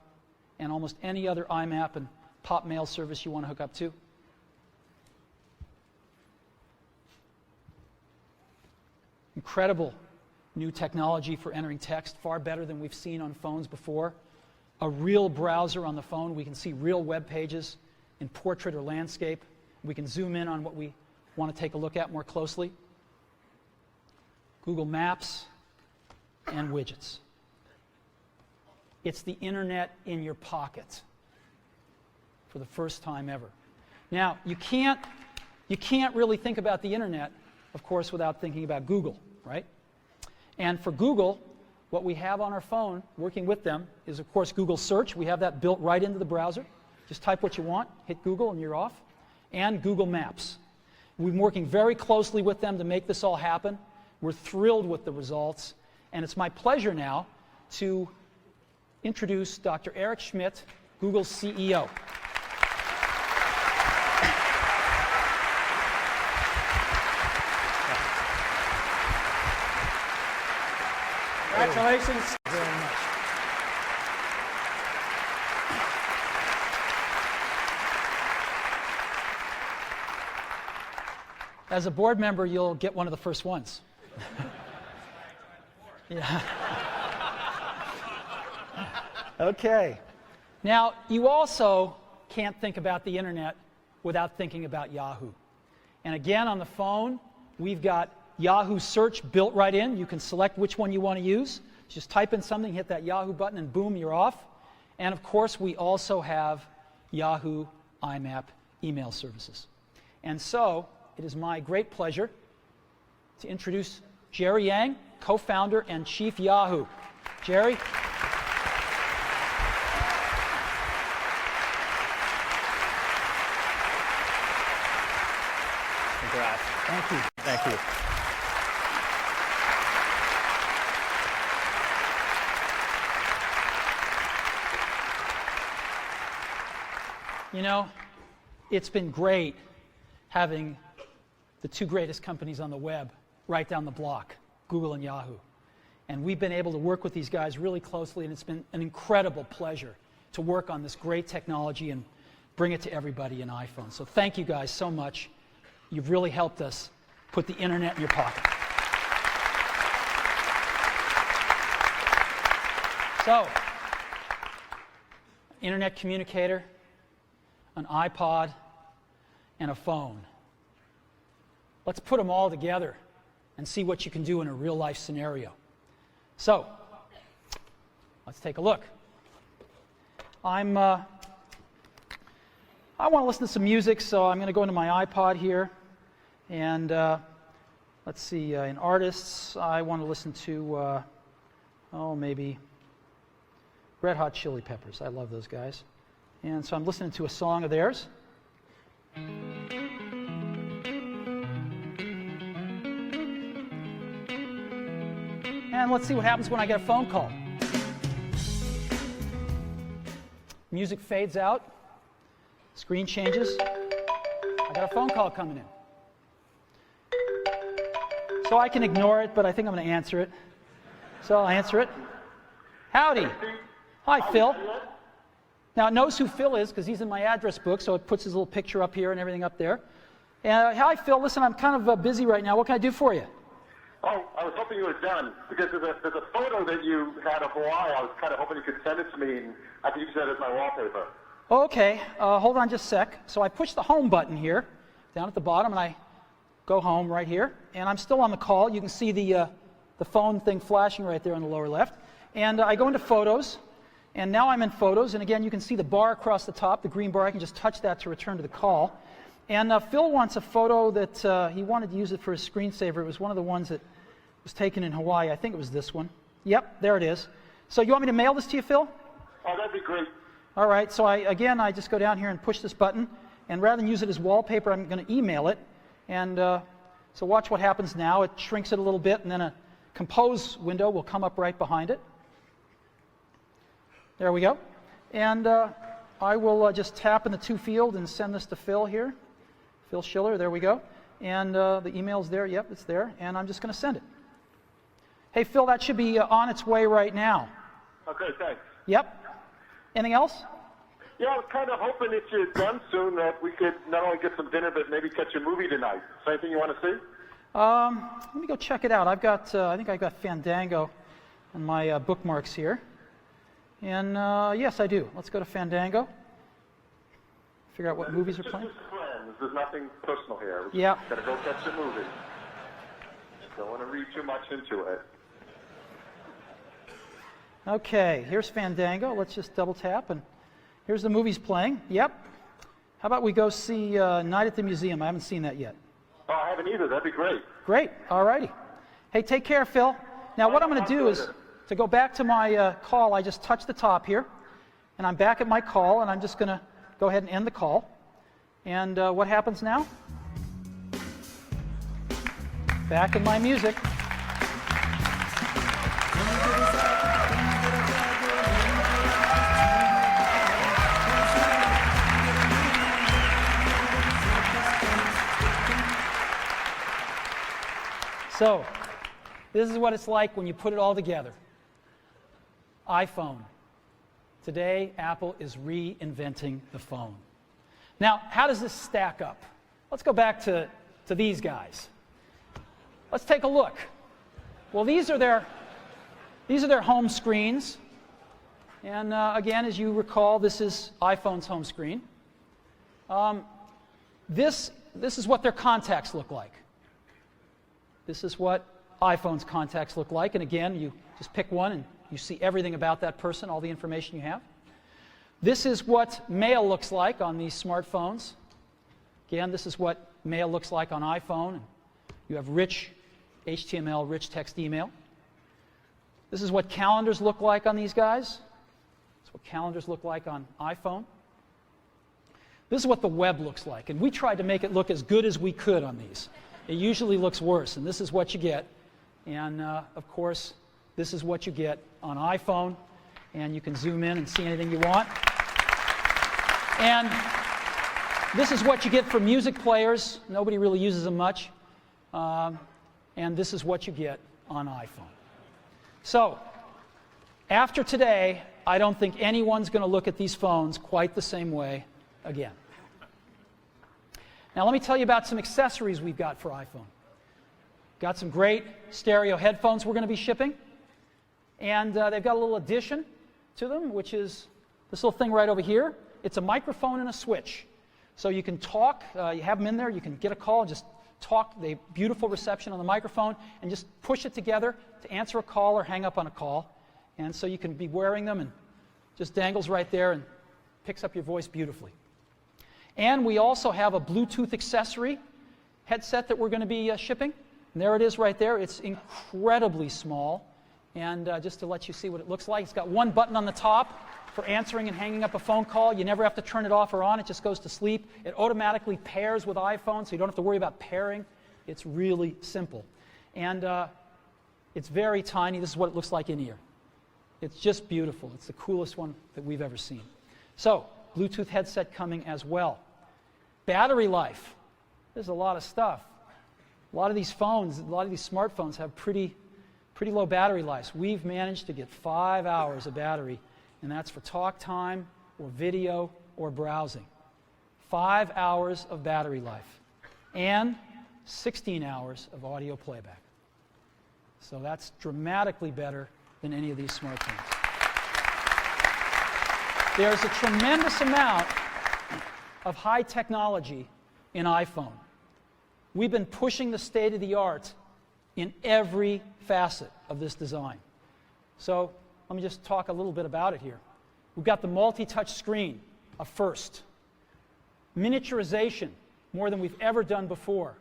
and almost any other IMAP and pop mail service you want to hook up to. Incredible new technology for entering text, far better than we've seen on phones before. A real browser on the phone. We can see real web pages in portrait or landscape. We can zoom in on what we want to take a look at more closely. Google Maps and widgets. It's the internet in your pocket for the first time ever. Now, you can't really think about the internet, of course, without thinking about Google, right? And for Google, what we have on our phone, working with them, is, of course, Google Search. We have that built right into the browser. Just type what you want, hit Google, and you're off. And Google Maps. We've been working very closely with them to make this all happen. We're thrilled with the results. And it's my pleasure now to introduce Dr. Eric Schmidt, Google's CEO. Congratulations very much. As a board member, you'll get one of the first ones. Yeah. Okay. Now, you also can't think about the internet without thinking about Yahoo. And again, on the phone, we've got Yahoo Search built right in. You can select which one you want to use. Just type in something, hit that Yahoo button, and boom, you're off. And of course, we also have Yahoo IMAP email services. And so, it is my great pleasure to introduce Jerry Yang, co-founder and chief Yahoo. Jerry? Congrats. Thank you. Thank you. You know, it's been great having the two greatest companies on the web right down the block, Google and Yahoo. And we've been able to work with these guys really closely, and it's been an incredible pleasure to work on this great technology and bring it to everybody in iPhone. So thank you guys so much. You've really helped us put the internet in your pocket. So, internet communicator, an iPod, and a phone. Let's put them all together and see what you can do in a real-life scenario. So, let's take a look. I want to listen to some music, so I'm going to go into my iPod here. And let's see, in artists, I want to listen to, maybe Red Hot Chili Peppers. I love those guys. And so I'm listening to a song of theirs. And let's see what happens when I get a phone call. Music fades out. Screen changes. I got a phone call coming in. So I can ignore it, but I think I'm going to answer it. So I'll answer it. Howdy. Hi, Phil. Now, it knows who Phil is because he's in my address book, so it puts his little picture up here and everything up there. Hi, Phil. Listen, I'm kind of busy right now. What can I do for you? Oh, I was hoping you were done because there's a photo that you had of Hawaii. I was kind of hoping you could send it to me, and I could use that as my wallpaper. Okay. Hold on just a sec. So I push the home button here down at the bottom, and I go home right here. And I'm still on the call. You can see the phone thing flashing right there on the lower left. And I go into Photos. And now I'm in Photos, and again, you can see the bar across the top, the green bar. I can just touch that to return to the call. And Phil wants a photo that he wanted to use it for his screensaver. It was one of the ones that was taken in Hawaii. I think it was this one. Yep, there it is. So you want me to mail this to you, Phil? Oh, that'd be great. All right, so I just go down here and push this button. And rather than use it as wallpaper, I'm going to email it. And so watch what happens now. It shrinks it a little bit, and then a compose window will come up right behind it. There we go. And I will just tap in the to field and send this to Phil here. Phil Schiller, there we go. And the email's there. Yep, it's there. And I'm just going to send it. Hey, Phil, that should be on its way right now. Okay, thanks. Yep. Anything else? Yeah, I was kind of hoping if you're done soon that we could not only get some dinner, but maybe catch a movie tonight. Is there anything you want to see? Let me go check it out. I think I've got Fandango on my bookmarks here. And yes, I do. Let's go to Fandango. Figure out what movies are playing. Just friends. There's nothing personal here. Yeah. Gotta go catch a movie. Don't want to read too much into it. Okay, here's Fandango. Let's just double tap, and here's the movies playing. Yep. How about we go see Night at the Museum? I haven't seen that yet. Oh, I haven't either. That'd be great. Great. All righty. Hey, take care, Phil. Now, what I'm going to do is, to go back to my call, I just touched the top here, and I'm back at my call, and I'm just going to go ahead and end the call. And what happens now? Back in my music. So, this is what it's like when you put it all together. iPhone. Today, Apple is reinventing the phone. Now, how does this stack up? Let's go back to these guys. Let's take a look. Well, these are their home screens. And again, as you recall, this is iPhone's home screen. This is what their contacts look like. This is what iPhone's contacts look like. And again, you just pick one and you see everything about that person, all the information you have. This is what mail looks like on these smartphones. Again, this is what mail looks like on iPhone. You have rich HTML, rich text email. This is what calendars look like on these guys. This is what calendars look like on iPhone. This is what the web looks like. And we tried to make it look as good as we could on these. It usually looks worse, and this is what you get. And, of course, this is what you get on iPhone, and you can zoom in and see anything you want. And this is what you get for music players. Nobody really uses them much. And this is what you get on iPhone. So, after today, I don't think anyone's going to look at these phones quite the same way again. Now let me tell you about some accessories we've got for iPhone. Got some great stereo headphones we're going to be shipping. And they've got a little addition to them, which is this little thing right over here. It's a microphone and a switch. So you can talk, you have them in there, you can get a call, just talk, they have beautiful reception on the microphone, and just push it together to answer a call or hang up on a call. And so you can be wearing them and just dangles right there and picks up your voice beautifully. And we also have a Bluetooth accessory headset that we're going to be shipping. And there it is right there. It's incredibly small. And just to let you see what it looks like, it's got one button on the top for answering and hanging up a phone call. You never have to turn it off or on. It just goes to sleep. It automatically pairs with iPhone, so you don't have to worry about pairing. It's really simple. And it's very tiny. This is what it looks like in ear. It's just beautiful. It's the coolest one that we've ever seen. So, Bluetooth headset coming as well. Battery life. There's a lot of stuff. A lot of these phones, a lot of these smartphones have pretty low battery lives. We've managed to get 5 hours of battery, and that's for talk time or video or browsing. 5 hours of battery life and 16 hours of audio playback. So that's dramatically better than any of these smartphones. There's a tremendous amount of high technology in iPhone. We've been pushing the state of the art in every facet of this design. So let me just talk a little bit about it here. We've got the multi-touch screen, a first. Miniaturization, more than we've ever done before.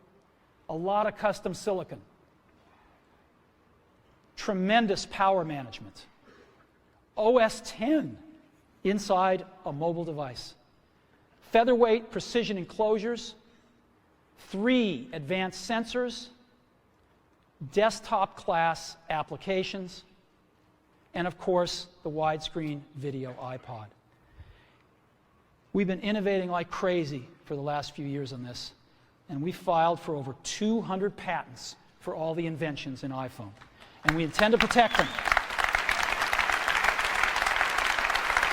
A lot of custom silicon. Tremendous power management. OS X inside a mobile device. Featherweight precision enclosures. 3 advanced sensors. Desktop class applications. And of course, the widescreen video iPod. We've been innovating like crazy for the last few years on this, and we filed for over 200 patents for all the inventions in iPhone, and we intend to protect them.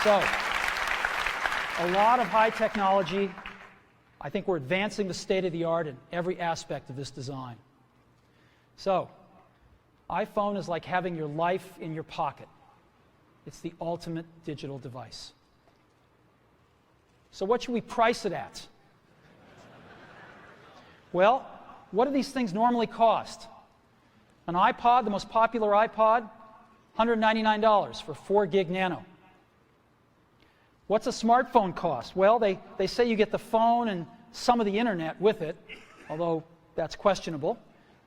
So, a lot of high technology. I think we're advancing the state of the art in every aspect of this design. So, iPhone is like having your life in your pocket. It's the ultimate digital device. So what should we price it at? Well, what do these things normally cost? An iPod, the most popular iPod, $199 for 4 gig nano. What's a smartphone cost? Well, they say you get the phone and some of the internet with it, although that's questionable.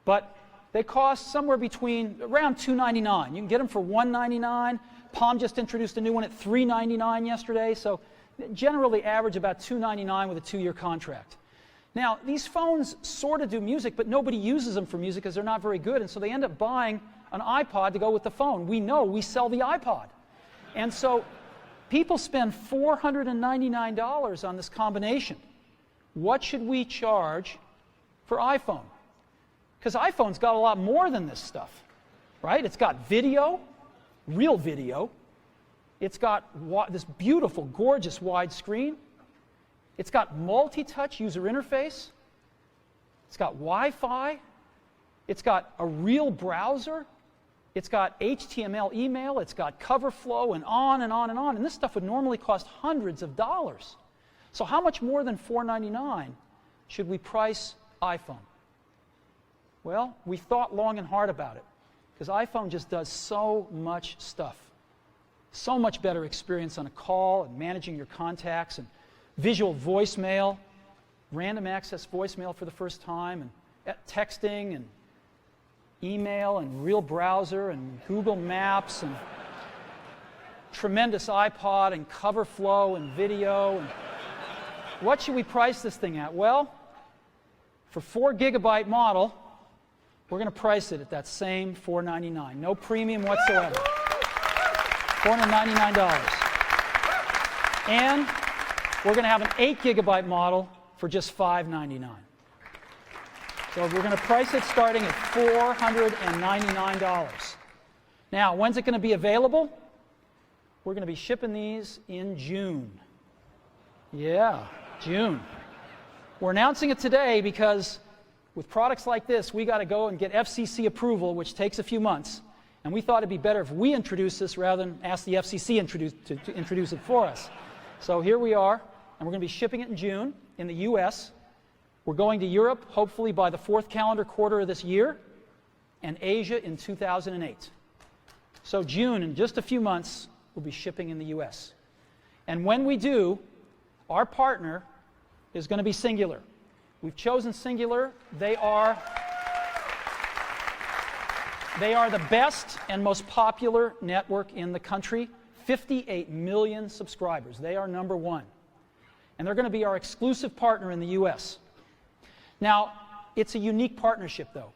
But they cost somewhere between around $299. You can get them for $199. Palm just introduced a new one at $399 yesterday, so generally average about $299 with a 2-year contract. Now, these phones sort of do music, but nobody uses them for music because they're not very good, and so they end up buying an iPod to go with the phone. We know we sell the iPod. And so people spend $499 on this combination. What should we charge for iPhone? Because iPhone's got a lot more than this stuff, right? It's got video, real video. It's got this beautiful, gorgeous wide screen. It's got multi-touch user interface. It's got Wi-Fi. It's got a real browser. It's got HTML email. It's got cover flow and on and on and on. And this stuff would normally cost hundreds of dollars. So how much more than $499 should we price iPhone? Well, we thought long and hard about it because iPhone just does so much stuff. So much better experience on a call and managing your contacts and visual voicemail, random access voicemail for the first time, and texting and email and real browser and Google Maps and tremendous iPod and cover flow and video. And what should we price this thing at? Well, for 4 gigabyte model, we're going to price it at that same $499. No premium whatsoever. $499. And we're going to have an 8 gigabyte model for just $599. So we're going to price it starting at $499. Now, when's it going to be available? We're going to be shipping these in June. Yeah, June. We're announcing it today because with products like this, we got to go and get FCC approval, which takes a few months. And we thought it'd be better if we introduce this rather than ask the FCC to introduce it for us. So here we are, and we're going to be shipping it in June in the U.S. We're going to Europe, hopefully by the 4th calendar quarter of this year, and Asia in 2008. So June, in just a few months, we'll be shipping in the U.S. And when we do, our partner is going to be Singular. We've chosen Singular. They are the best and most popular network in the country. 58 million subscribers. They are number one. And they're going to be our exclusive partner in the U.S. Now, it's a unique partnership, though.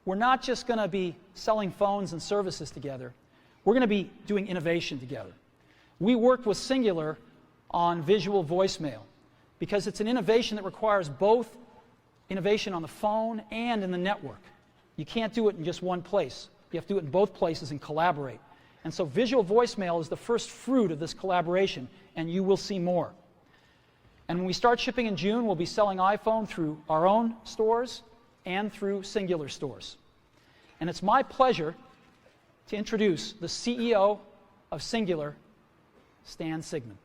We're not just going to be selling phones and services together. We're going to be doing innovation together. We worked with Singular on visual voicemail because it's an innovation that requires both innovation on the phone and in the network. You can't do it in just one place. You have to do it in both places and collaborate. And so visual voicemail is the first fruit of this collaboration, and you will see more. And when we start shipping in June, we'll be selling iPhone through our own stores and through Singular stores. And it's my pleasure to introduce the CEO of Singular, Stan Sigman.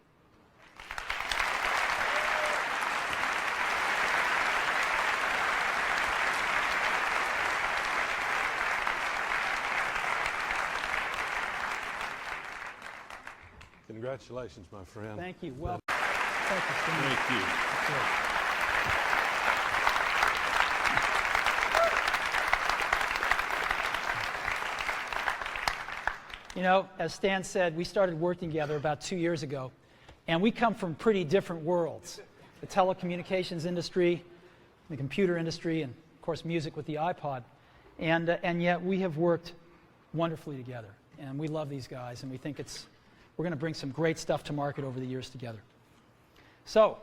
Congratulations, my friend. Thank you. Well, thank you, Stan. Thank you. You know, as Stan said, we started working together about 2 years ago, and we come from pretty different worlds. The telecommunications industry, the computer industry, and of course music with the iPod. And yet we have worked wonderfully together, and we love these guys, and we think we're going to bring some great stuff to market over the years together. So,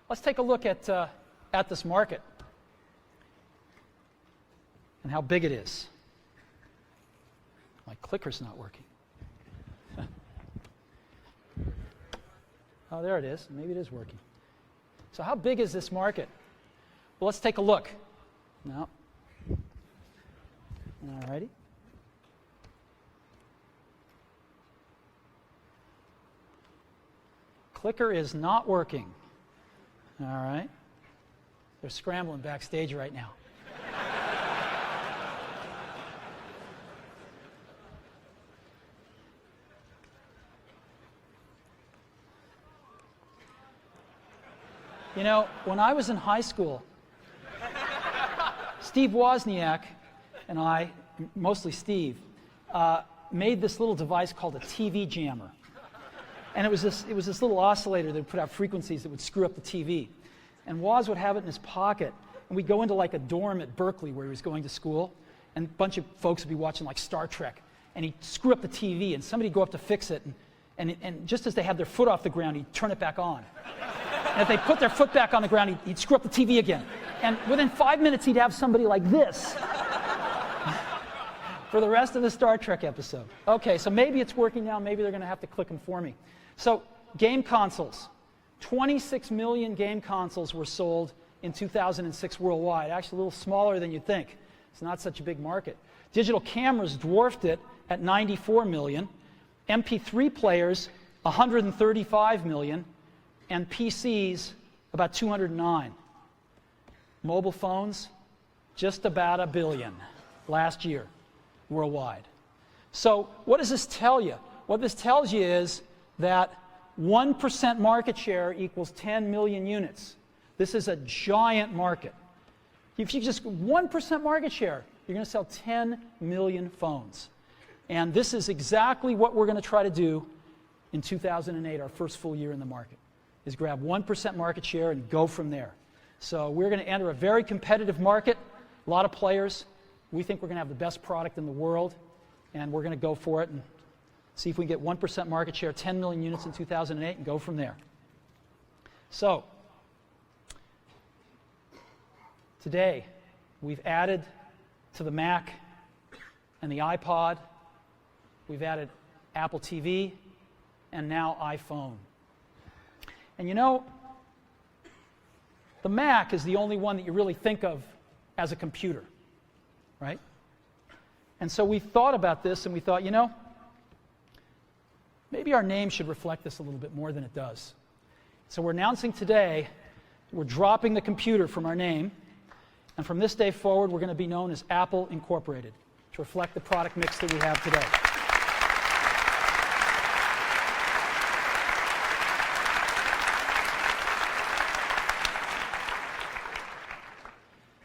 let's take a look at this market and how big it is. My clicker's not working. Oh, there it is. Maybe it is working. So how big is this market? Well, let's take a look. No. All righty. Clicker is not working. All right. They're scrambling backstage right now. You know, when I was in high school, Steve Wozniak and I, mostly Steve, made this little device called a TV jammer. And it was this little oscillator that would put out frequencies that would screw up the TV. And Woz would have it in his pocket. And we'd go into like a dorm at Berkeley where he was going to school, and a bunch of folks would be watching like Star Trek. And he'd screw up the TV, and somebody'd go up to fix it. And just as they had their foot off the ground, he'd turn it back on. And if they put their foot back on the ground, he'd screw up the TV again. And within 5 minutes, he'd have somebody like this for the rest of the Star Trek episode. Okay, so maybe it's working now. Maybe they're going to have to click them for me. So, game consoles. 26 million game consoles were sold in 2006 worldwide. Actually, a little smaller than you'd think. It's not such a big market. Digital cameras dwarfed it at 94 million. MP3 players, 135 million. And PCs, about 209. Mobile phones, just about 1 billion last year worldwide. So what does this tell you? What this tells you is that 1% market share equals 10 million units. This is a giant market. If you just 1% market share, you're going to sell 10 million phones. And this is exactly what we're going to try to do in 2008, our first full year in the market, is grab 1% market share and go from there. So we're going to enter a very competitive market, a lot of players. We think we're going to have the best product in the world, and we're going to go for it and see if we can get 1% market share, 10 million units in 2008, and go from there. So today, we've added to the Mac and the iPod, we've added Apple TV, and now iPhone. And you know, the Mac is the only one that you really think of as a computer, right? And so we thought about this and we thought, you know, maybe our name should reflect this a little bit more than it does. So we're announcing today, we're dropping the computer from our name, and from this day forward, we're going to be known as Apple Incorporated to reflect the product mix that we have today.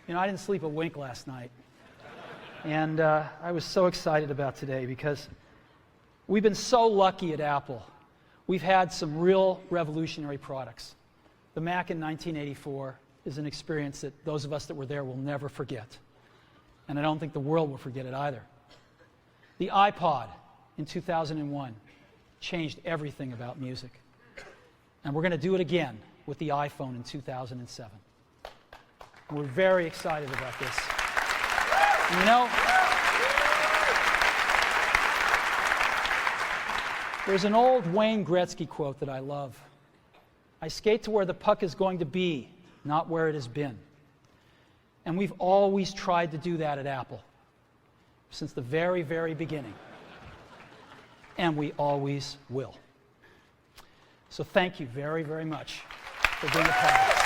You know, I didn't sleep a wink last night, and I was so excited about today because we've been so lucky at Apple. We've had some real revolutionary products. The Mac in 1984 is an experience that those of us that were there will never forget, and I don't think the world will forget it either. The iPod in 2001 changed everything about music, and we're going to do it again with the iPhone in 2007. We're very excited about this. And you know, there's an old Wayne Gretzky quote that I love. I skate to where the puck is going to be, not where it has been. And we've always tried to do that at Apple, since the very, very beginning. And we always will. So thank you very, very much for being a part of it.